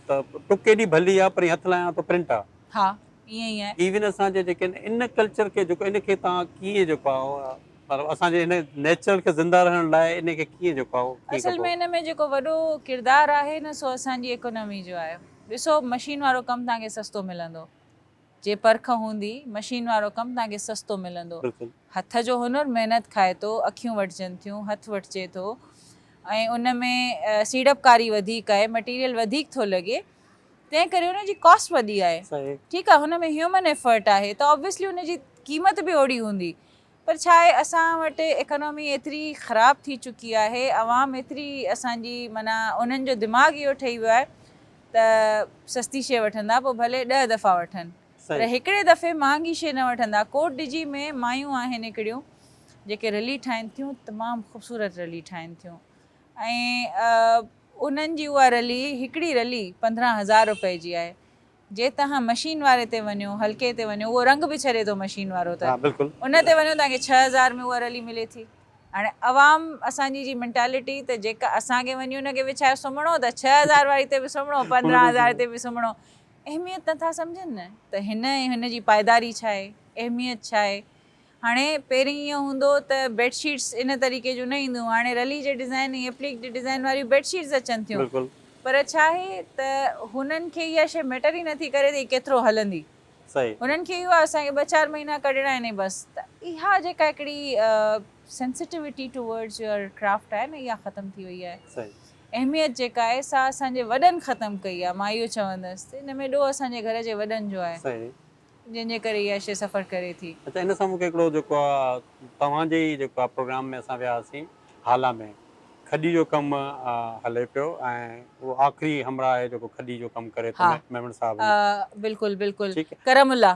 त टुक एॾी भली आहे, पर हथु लाहियां त प्रिंट आहे। हा, ईअं ई आहे। इवन असांजे जेके इन कल्चर खे जेको इनखे तव्हां कीअं जेको आहे, मतिलबु असांजे हिन नेचर खे ज़िंदा रहण लाइ इनखे कीअं जेको आहे, असल में हिन में जेको वॾो किरदारु आहे न सो असांजी इकोनॉमी जो आहे। ॾिसो, मशीन वारो कमु तव्हांखे सस्तो मिलंदो, जे परख हूंदी मशीन वारो कमु तव्हांखे सस्तो मिलंदो। हथ जो हुनर महिनत खाए थो, अखियूं वठिजनि थियूं, हथु वठिजे थो, ऐं उन में सीड़पकारी वधीक आहे, मटीरियल वधीक थो लॻे, तंहिं करे हुनजी कॉस्ट वॾी आहे। ठीकु आहे, हुन में ह्यूमन एफर्ट आहे त ऑब्वियसली हुनजी क़ीमत बि ओड़ी हूंदी। पर छा आहे, असां वटि इकोनॉमी एतिरी ख़राबु थी चुकी आहे, अवाम एतिरी असांजी माना उन्हनि जो दिमाग़ इहो ठही वियो आहे त सस्ती शइ वठंदा, पोइ भले 10 दफ़ा वठनि, पर हिकिड़े दफ़े महांगी शइ न वठंदा। कोट डिजी में मायूं आहिनि हिकिड़ियूं जेके रली ठाहिनि थियूं, तमामु ख़ूबसूरत रली ठाहिनि थियूं, ऐं उन्हनि जी उहा रली, हिकिड़ी रली 15,000 रुपए जी आहे। जे तव्हां मशीन वारे ते वञो, हल्के ते वञो, उहो रंग बि छॾे थो मशीन वारो, त उन ते वञो तव्हांखे 6,000 में उहा रली मिले थी। हाणे अवाम असांजी जी मेंटालिटी त जेका असांखे वञी हुनखे विछाए सुम्हणो त 6,000 वारी ते बि सुम्हणो, 15,000 ते बि सुम्हणो, अहमियत नथा सम्झनि न। त हिन जी पाइदारी छा आहे, अहमियत छा आहे। हाणे पहिरीं ईअं हूंदो त बेडशीट्स इन तरीक़े जूं न ईंदियूं, हाणे रली जे डिज़ाइन ऐं एप्लिक जे डिज़ाइन वारियूं बेडशीट्स अचनि थियूं। पर छा आहे त हुननि खे इहा शइ मैटर ई नथी करे त हीअ केतिरो हलंदी। हुननि खे इहो आहे असांखे 2-4 महीना कढणा आहिनि बसि। त इहा जेका हिकिड़ी सेंसिटिविटी टुवर्ड्स योर क्राफ्ट आहे न, इहा ख़तमु थी वई आहे। अहमियत जेका आहे सा असांजे वॾनि ख़तमु कई आहे, मां इहो चवंदसि। हिन में ॾोह असांजे घर जे वॾनि जो आहे, जंहिंजे करे इहा शइ सफ़र करे थी। अच्छा, इन सां मूंखे हिकिड़ो जेको आहे तव्हांजे ई जेको आहे प्रोग्राम में असां विया हुआसीं हाला में, खॾी जो कमु हले पियो, ऐं उहो आख़िरी हमरा आहे जेको खॾी जो कमु करे थो, मेमण साहब। बिल्कुलु बिल्कुलु, करमुल्ला।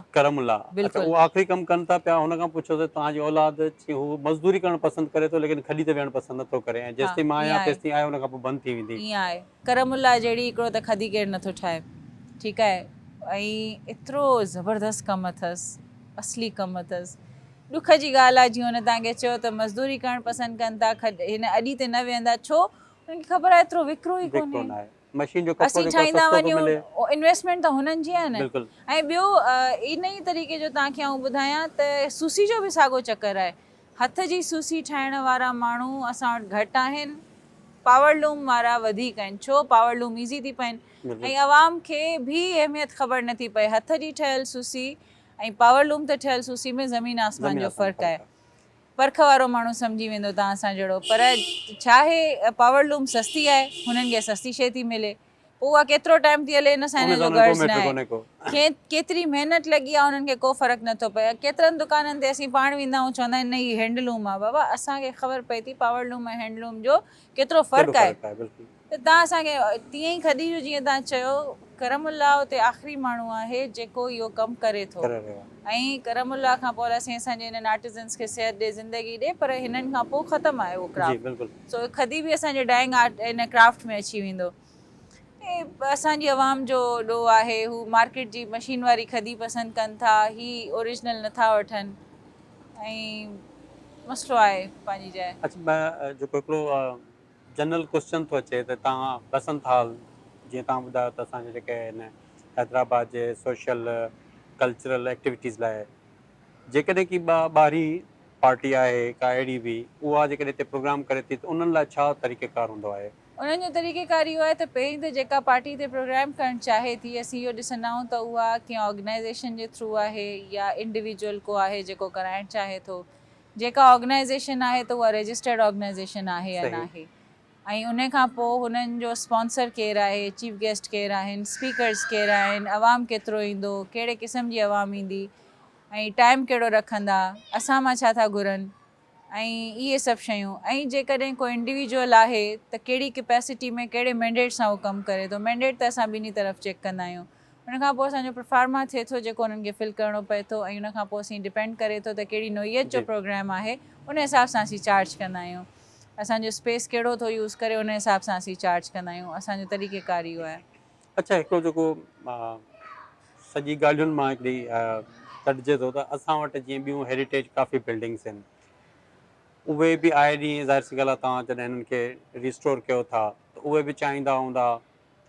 अच्छा, उहो आख़िरी कमु कनि था पिया। हुन खां पुछो त तव्हांजी औलाद हू मज़दूरी करणु पसंदि करे थो, लेकिन खॾी ते विहणु पसंदि नथो करे, ऐं जेसिताईं मां आहियां तेसिताईं आहे, हुन खां पोइ बंदि थी वेंदी। ईअं आहे, करमुल्ला जहिड़ी हिकिड़ो त खॾी केरु नथो ठाहे, ठीकु आहे, ऐं एतिरो ज़बरदस्त कमु अथसि, असली कमु अथसि। ॾुख जी ॻाल्हि आहे, जीअं हुन तव्हांखे चयो त मज़दूरी करणु पसंदि कनि था, हिन अॾी ते न वेहंदा, छो? हुनखे ख़बर आहे एतिरो विकिरो ई कोन्हे। असीं ठाहींदा वञूं, इन्वेस्टमेंट त हुननि जी आहे न। ऐं ॿियो इन ई तरीक़े जो तव्हांखे आउं ॿुधायां त सूसी जो बि साॻियो चकर आहे। हथ जी सूसी ठाहिण वारा माण्हू असां वटि घटि आहिनि, पावरलूम वारा वधीक आहिनि। छो पावरलूम ईज़ी थी पवनि ऐं आवाम खे बि अहमियत ख़बर नथी पए। हथ जी ठहियल सूसी ऐं पावरलूम ते ठहियल सूसी में ज़मीन आसमान जो फ़र्क़ु आहे। परख वारो माण्हू सम्झी वेंदो तव्हां सां जहिड़ो। पर छा आहे, पावरलूम सस्ती आहे, हुननि खे सस्ती शइ थी मिले, पोइ उहा केतिरो टाइम थी हले हिन सां हिन जो गर्ज़ न आहे। केतिरी महिनत लॻी आहे उन्हनि खे को फ़र्क़ु नथो पए। केतिरनि दुकाननि ते असीं पाण वेंदा आहियूं, चवंदा आहिनि न हीअ हैंडलूम आहे। बाबा असांखे ख़बर पए थी पावरलूम ऐं हैंडलूम जो केतिरो फ़र्क़ु आहे। त तव्हां असांखे तीअं ई खदीजो जीअं तव्हां चयो, करमुल्ला उते आख़िरी माण्हू आहे जेको इहो कमु करे थो ऐं करमुल्ला खां पोइ असीं असांजे हिननि आर्टिज़न्स खे सिहत ॾे, ज़िंदगी ॾे, पर हिननि खां पोइ ख़तमु आहे उहो क्राफ्ट। सो खदी बि असांजे डाइंग आर्ट इन क्राफ्ट में अची वेंदो। ऐं असांजी आवाम जो ॾोह आहे, हू मार्केट जी मशीन वारी खदी पसंदि कनि था, ही ओरिजिनल नथा वठनि ऐं मसइलो आहे पंहिंजी जाइ। अच्छा, जेको हिकिड़ो जनरल क्वेश्चन थो अचे त तव्हां बसंत हॉल जीअं तव्हां ॿुधायो त असांजे जेके आहिनि हैदराबाद जे सोशल कल्चरल एक्टिविटीज़ लाइ जेकॾहिं की ॿाहिरी पार्टी आहे का अहिड़ी बि, उहा जेकॾहिं हिते प्रोग्राम करे थी त उन्हनि लाइ छा तरीक़ेकार हूंदो आहे? उन्हनि जो तरीक़ेकार इहो आहे त पहिरीं त जेका पार्टी ते प्रोग्राम करणु चाहे थी, असीं इहो ॾिसंदा आहियूं त उहा कंहिं ऑर्गनाइज़ेशन जे थ्रू आहे या इंडिविजुअल को आहे जेको कराइणु चाहे थो। जेका ऑर्गनाइज़ेशन आहे त उहा रजिस्टर्ड ऑर्गनाइज़ेशन आहे या न आहे, ऐं उन खां पोइ हुननि जो स्पॉन्सर केरु आहे, चीफ गेस्ट केरु आहिनि, स्पीकर्स केरु आहिनि, आवाम केतिरो ईंदो, कहिड़े क़िस्म जी आवाम ईंदी ऐं टाइम कहिड़ो रखंदा, असां मां छा था घुरनि ऐं इहे सभु शयूं। ऐं जेकॾहिं को इंडिविजुअल आहे त कहिड़ी कैपेसिटी में कहिड़े मैंडेट सां उहो कमु करे थो। मैंडेट त असां ॿिन्ही तरफ़ चेक कंदा आहियूं। उन खां पोइ असांजो परफॉर्मा थिए थो जेको उन्हनि खे फिल करिणो पए थो, ऐं उन खां पोइ असीं डिपेंड करे थो त कहिड़ी नोयत जो प्रोग्राम आहे, उन हिसाब सां असीं चार्ज कंदा आहियूं। असांजो स्पेस कहिड़ो थो यूज़ करे, उन हिसाब सां असीं चार्ज कंदा आहियूं। असांजो तरीक़ेकार इहो आहे। अच्छा, हिकिड़ो जेको सॼी ॻाल्हियुनि मां हिकिड़ी कढिजे थो त असां वटि जीअं ॿियूं हेरिटेज काफ़ी बिल्डिंग्स आहिनि, उहे बि आए ॾींहुं ज़ाहिर सी ॻाल्हि आहे तव्हां जॾहिं हिननि खे रिस्टोर कयो था त उहे बि चाहींदा हूंदा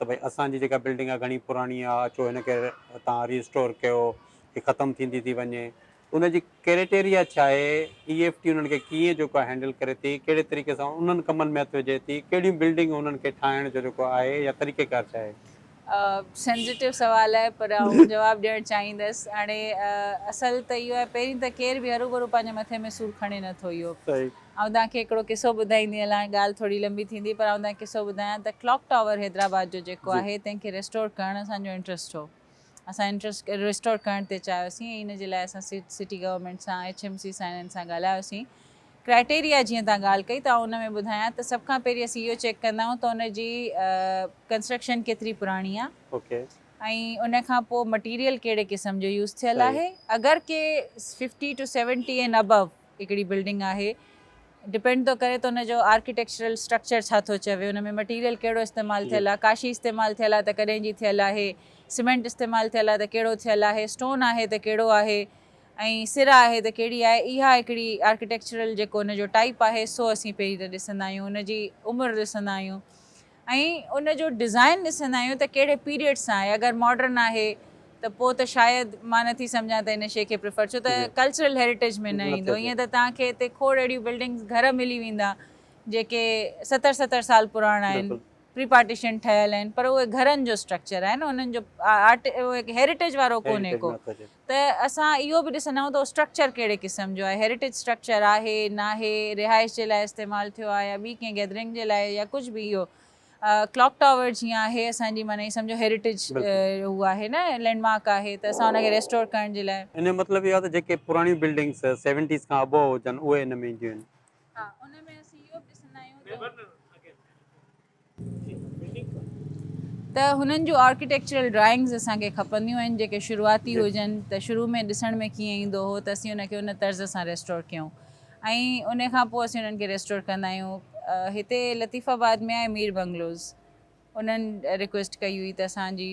त भई असांजी जेका बिल्डिंग आहे घणी पुराणी आहे, अचो हिनखे तव्हां रिस्टोर कयो, हीअ ख़तमु थींदी थी वञे। उनजी क्राइटेरिया छा आहे? EFT उन्हनि खे कीअं जेको आहे हैंडल करे थी, कहिड़े तरीक़े सां उन्हनि कमनि में हथु विझे थी, कहिड़ियूं बिल्डिंग उन्हनि खे ठाहिण जो जेको आहे या तरीक़ेकार छा आहे? सेंसिटिव सुवालु आहे, पर आउं जवाबु ॾियणु चाहींदसि। हाणे असल त इहो आहे, पहिरीं त केर बि हरू भरू पंहिंजे मथे में सूरु खणे नथो इहो। ऐं तव्हांखे हिकिड़ो किसो ॿुधाईंदी हलां, ॻाल्हि थोरी लंबी थींदी, पर आउं तव्हांखे किसो ॿुधायां त क्लॉक टावर हैदराबाद जो जेको आहे, तंहिंखे रिस्टोर करणु असांजो इंट्रस्ट हो। असां इंट्रस्ट रिस्टोर करण ते चाहियोसीं ऐं इन जे लाइ असां सिटी गवर्नमेंट सां, HMC सां, हिननि सां ॻाल्हायोसीं। क्राइटेरिया जीअं तव्हां ॻाल्हि कई त आउं उन में ॿुधायां त सभ खां पहिरीं असीं इहो चेक कंदा आहियूं त उनजी कंस्ट्रक्शन केतिरी पुराणी आहे, ऐं उन खां पोइ मटीरियल कहिड़े क़िस्म जो यूज़ थियल आहे। अगरि के 50 to 70 एंड अबव हिकिड़ी बिल्डिंग आहे, डिपेंड थो करे त उनजो आर्किटेक्चरल स्ट्रक्चर छा थो चवे, उन में मटीरियल कहिड़ो इस्तेमालु थियल आहे, काशी इस्तेमालु थियल आहे त कॾहिं जी थियल आहे, सीमेंट इस्तेमालु थियल आहे त कहिड़ो थियल आहे, स्टोन आहे त कहिड़ो आहे, ऐं सिरा आहे त कहिड़ी आहे। इहा हिकिड़ी आर्किटेक्चरल जेको उनजो टाइप आहे, सो असीं पहिरीं त ॾिसंदा आहियूं। उनजी उमिरि ॾिसंदा आहियूं ऐं उनजो डिज़ाइन ॾिसंदा आहियूं त कहिड़े पीरियड सां आहे। अगरि मॉडर्न आहे त पोइ त शायदि मां नथी सम्झां त इन शइ खे प्रिफर, छो त कल्चरल हेरिटेज में न ईंदो। ईअं त तव्हांखे हिते खोड़ अहिड़ियूं बिल्डिंग्स घर मिली वेंदा जेके 70 साल पुराणा आहिनि, प्री पार्टीशन ठहियल आहिनि, पर उहे घरनि जो स्ट्रक्चर आहे न, उन्हनि जो हेरिटेज वारो कोन्हे को। त असां इहो बि ॾिसंदा आहियूं त स्ट्रक्चर कहिड़े क़िस्म जो आहे, हेरिटेज स्ट्रक्चर आहे न आहे, रिहाइश जे लाइ इस्तेमालु थियो आहे या ॿी कंहिं गैदरिंग जे लाइ या कुझु बि। इहो क्लॉक टावर जीअं आहे असांजी, माना सम्झो हेरिटेज हू आहे न, लैंडमार्क आहे, त असां हुनखे रेस्टोर करण जे लाइ। इन मतिलबु इहो आहे त जेके पुराणियूं बिल्डिंग्स 70s खां अबव हुजनि उहे हिन में ईंदियूं आहिनि। हा, उन में असीं इहो बि ॾिसंदा आहियूं त हुननि जूं आर्किटेक्चरल ड्राइंग्स असांखे खपंदियूं आहिनि जेके शुरूआती हुजनि, त शुरू में ॾिसण में कीअं ईंदो हो त असीं उनखे उन तर्ज़ सां रेस्टोर कयूं ऐं उन खां पोइ असीं उन्हनि खे रेस्टोर कंदा आहियूं। हिते लतीफ़ाबाद में आहे मीर बंगलोज़, उन्हनि रिक्वेस्ट कई हुई त असांजी,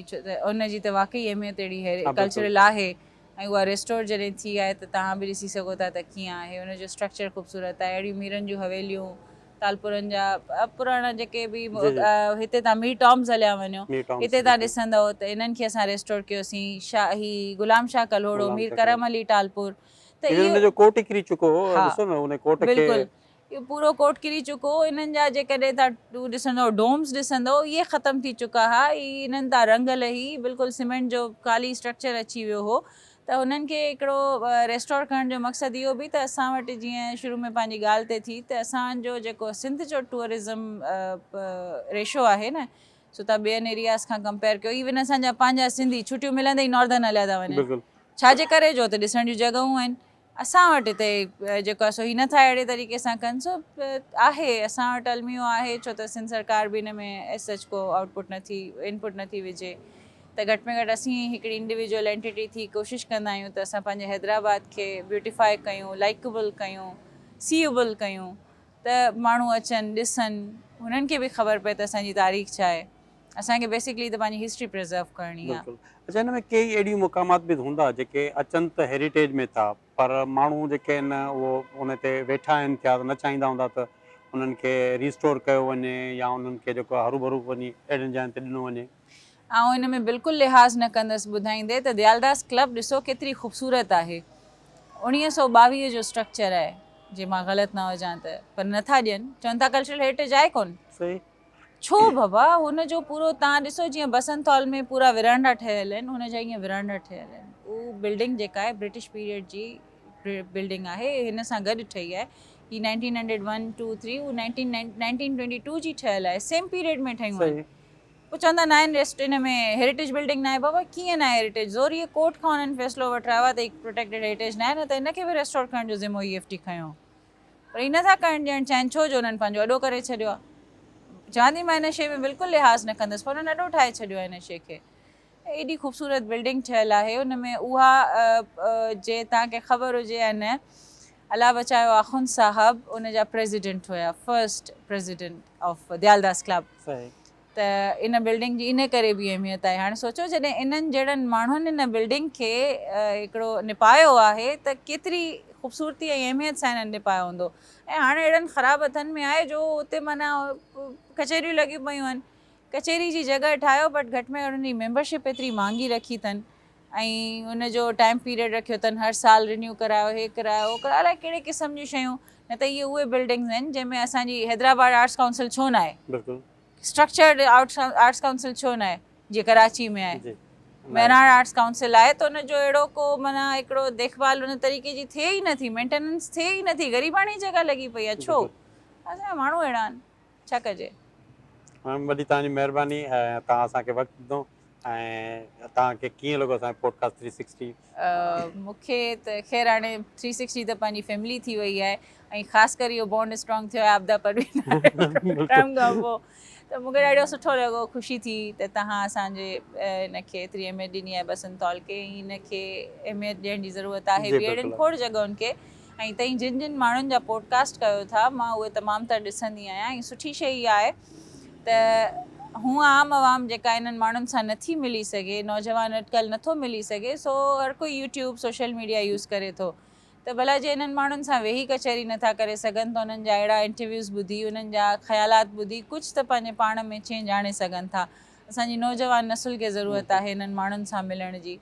उनजी त वाक़ई अहमियत अहिड़ी कल्चरल आहे ऐं उहा रेस्टोर जॾहिं थी आहे त तव्हां बि ॾिसी सघो था त कीअं आहे। उनजो स्ट्रक्चर ख़ूबसूरत आहे। अहिड़ियूं मीरनि जूं हवेलियूं, तालपुरनि जा पुराणा जेके बि हिते तव्हां मीर टॉम्स हलिया वञो, हिते तव्हां ॾिसंदव त इन्हनि खे असां रेस्टोर कयोसीं। शाही गुलाम शाह कल्होड़ो, मीर करम अली तालपुर, त इहो कोट किरी चुको हो, ॾिसो न उन कोट खे। बिल्कुलु, इहो पूरो कोट किरी चुको, इन्हनि जा जेकॾहिं तव्हां ॾिसंदो डोम्स ॾिसंदो इहे ख़तमु थी चुका हुआ, इन्हनि तां रंग लही बिल्कुलु सीमेंट जो ख़ाली स्ट्रक्चर अची वियो हो। त हुननि खे हिकिड़ो रेस्टोर करण जो मक़सदु इहो बि त असां वटि जीअं शुरू में पंहिंजी ॻाल्हि ते थी त असांजो जेको सिंध जो टूरिज़म रेशो आहे न, सो तव्हां ॿियनि एरियाज़ खां कंपेयर कयो, इवन असांजा पंहिंजा सिंधी छुटियूं मिलंदे ई नॉर्दर्न हलिया था वञनि, बिल्कुलु छाजे करे जो त ॾिसण जूं जॻहूं आहिनि। असां वटि हिते जेको आहे सो ही नथा अहिड़े तरीक़े सां कनि, सो आहे असां वटि अलमियो आहे, छो त सिंध सरकार बि हिन में एस सच को आउटपुट नथी इनपुट नथी विझे, त घटि में घटि असीं हिकिड़ी इंडिविजुअल एंटिटी थी कोशिशि कंदा आहियूं त असां पंहिंजे हैदराबाद खे ब्यूटिफाई कयूं, लाइकेबल कयूं, सीएबल कयूं, त माण्हू अचनि ॾिसनि, हुननि खे बि ख़बर पए त असांजी तारीख़ छा आहे। असांखे बेसिकली त पंहिंजी हिस्ट्री प्रिज़र्व करणी आहे। बिल्कुलु। अच्छा, हिन में कई अहिड़ी मुक़ामात बि हूंदा जेके अचनि त हेरिटेज में था, पर माण्हू जेके आहिनि उहो उन ते वेठा आहिनि थिया न चाहींदा हूंदा त उन्हनि खे रिस्टोर कयो वञे या उन्हनि खे जेको हरू भरू वञी अहिड़ियुनि जॻहियुनि ते ॾिनो वञे। ऐं हिन में बिल्कुलु लिहाज़ न कंदसि ॿुधाईंदे त दयालदास क्लब ॾिसो केतिरी ख़ूबसूरत आहे, 1922 जो स्ट्रक्चर आहे, जे मां ग़लति न हुजां त, पर नथा ॾियनि, चवनि था कल्चरल हेरिटेज आहे कोन। सही। छो बाबा, हुनजो पूरो तव्हां ॾिसो जीअं बसंत हॉल में पूरा विरांडा ठहियल आहिनि, हुनजा ईअं विरांडा ठहियल आहिनि, उहा बिल्डिंग जेका आहे ब्रिटिश पीरियड जी बिल्डिंग आहे, हिन सां गॾु ठही आहे, ही 1901, 2, 3 उहा 1922 जी ठहियल आहे, सेम पीरियड में ठहियूं आहिनि। पोइ चवंदा न आहिनि रेस्ट हिन में हेरिटेज बिल्डिंग न आहे, बाबा कीअं न आहे हेरिटेज, ज़ोर इहे कोर्ट खां हुननि फ़ैसिलो वठायो आहे त हिकु प्रोटेक्टेड हेरिटेज न आहे, न त हिनखे बि रेस्टोर करण जो ज़िम्मो EFT खयों, पर हीअ नथा करणु ॾियणु चाहिनि, छो जो हुननि पंहिंजो अॾो करे छॾियो आहे। चवां थी मां हिन शइ में बिल्कुलु लिहाज़ न कंदसि, पर हुननि अॾो ठाहे छॾियो आहे हिन शइ खे। एॾी ख़ूबसूरत बिल्डिंग ठहियल आहे, हुन में उहा जे तव्हांखे ख़बर हुजे या न, अला बचायो आख़ुंद साहब उनजा प्रेसिडेंट हुया, first president of Dayaldas club. त इन बिल्डिंग जी इन करे बि अहमियत आहे। हाणे सोचो जॾहिं इन्हनि जहिड़नि माण्हुनि इन बिल्डिंग खे हिकिड़ो निपायो आहे त केतिरी ख़ूबसूरती ऐं अहमियत सां हिननि निपायो हूंदो। ऐं हाणे अहिड़नि ख़राबु हथनि में आहे जो उते माना कचहरियूं लॻियूं पियूं आहिनि, कचहरी जी जॻह ठाहियो, बट घटि में घटि हुनजी मेंबरशिप एतिरी महांगी रखी अथनि, ऐं हुनजो टाइम पीरियड रखियो अथनि, हर साल रिन्यू करायो, हे करायो, अलाए कहिड़े क़िस्म जूं शयूं। न त इहे उहे बिल्डिंग्स आहिनि जंहिंमें असांजी हैदराबाद आर्ट्स काउंसिल छो न आहे, स्ट्रक्चर्ड आर्ट्स काउंसिल छो न आहे, जीअं कराची में आहे, मेहराण आर्ट्स काउंसिल आहे, त हुनजो अहिड़ो को माना हिकिड़ो देखभाल हुन तरीक़े जी थिए ई नथी, मेंटेनेंस थिए ई नथी, ग़रीबाणी जॻह लॻी पई आहे, छो? असांजा माण्हू अहिड़ा आहिनि, छा कजे। वॾी तव्हांजी महिरबानी, तव्हां असांखे वक़्तु ॾिनो, ऐं तव्हांखे कीअं लॻो असांजो पॉडकास्ट 360? मूंखे त ख़ैर हाणे 360 त पंहिंजी फैमिली थी वई आहे, ऐं ख़ासि करे इहो बॉन्ड स्ट्रॉन्ग थियो आहे आपदा परवीन प्रोग्राम खां पोइ, त मूंखे ॾाढो सुठो लॻो, ख़ुशी थी त तव्हां असांजे हिनखे एतिरी अहमियत ॾिनी आहे बसंत हॉल खे, हिनखे अहमियत ॾियण जी ज़रूरत आहे ॿी अहिड़ियुनि खोड़ जॻहियुनि खे, ऐं तव्हीं जिन जिन माण्हुनि जा पॉडकास्ट कयो था मां उहे तमामु त ॾिसंदी आहियां, ऐं सुठी शइ इहा आहे त हूअं आम आवाम जेका इन्हनि माण्हुनि सां नथी मिली सघे, नौजवान अॼुकल्ह नथो मिली सघे, सो हर कोई यूट्यूब सोशल मीडिया यूज़ करे थो, त भला जे इन्हनि माण्हुनि सां वेही कचहरी नथा करे सघनि त उन्हनि जा अहिड़ा इंटरव्यूज़ ॿुधी, उन्हनि जा ख़्यालात ॿुधी कुझु त पंहिंजे पाण में चेंज आणे सघनि था। असांजी नौजवान नसुल खे ज़रूरत आहे इन्हनि माण्हुनि सां मिलण जी,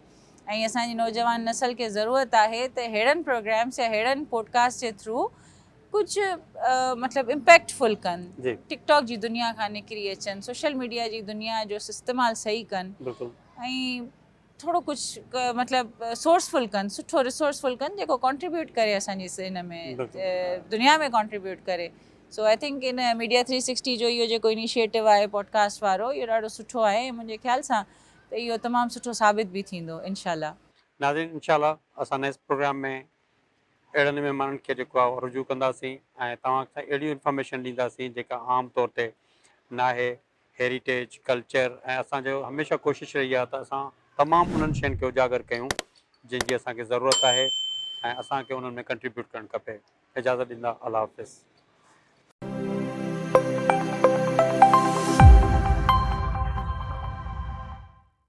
ऐं असांजी नौजवान नसल खे ज़रूरत आहे त अहिड़नि प्रोग्राम्स या अहिड़नि पॉडकास्ट जे थ्रू कुझु मतिलबु इम्पैक्टफुल कनि, टिकटॉक जी दुनिया खां निकिरी अचनि, सोशल मीडिया जी दुनिया जो इस्तेमालु सही कनि, ऐं थोरो कुझु मतिलबु सोर्सफुल कनि, सुठो रिसोर्सफुल कनि, जेको कॉन्ट्रीब्यूट करे असांजी हिन में दुनिया में कॉन्ट्रीब्यूट करे। सो आई थिंक इन मीडिया 360 जो इहो जेको इनिशिएटिव आहे पॉडकास्ट वारो, इहो ॾाढो सुठो आहे, ऐं मुंहिंजे ख़्याल सां त इहो तमामु सुठो साबित बि थींदो इंशाल्लाह। नाज़रीन, इंशाल्लाह असां नेक्स्ट प्रोग्राम में अहिड़नि महिमाननि खे जेको आहे रुजू कंदासीं, ऐं तव्हांखे अहिड़ियूं इंफॉर्मेशन ॾींदासीं जेका आम तौर ते न आहे, हेरिटेज कल्चर, ऐं असांजो हमेशह कोशिशि रही आहे त असां तमामु उन्हनि शयुनि खे उजागर कयूं जंहिंजी असांखे ज़रूरत आहे, ऐं असांखे उन्हनि में कंट्रीब्यूट करणु खपे। इजाज़त ॾींदा, अल्लाह हाफ़िज़।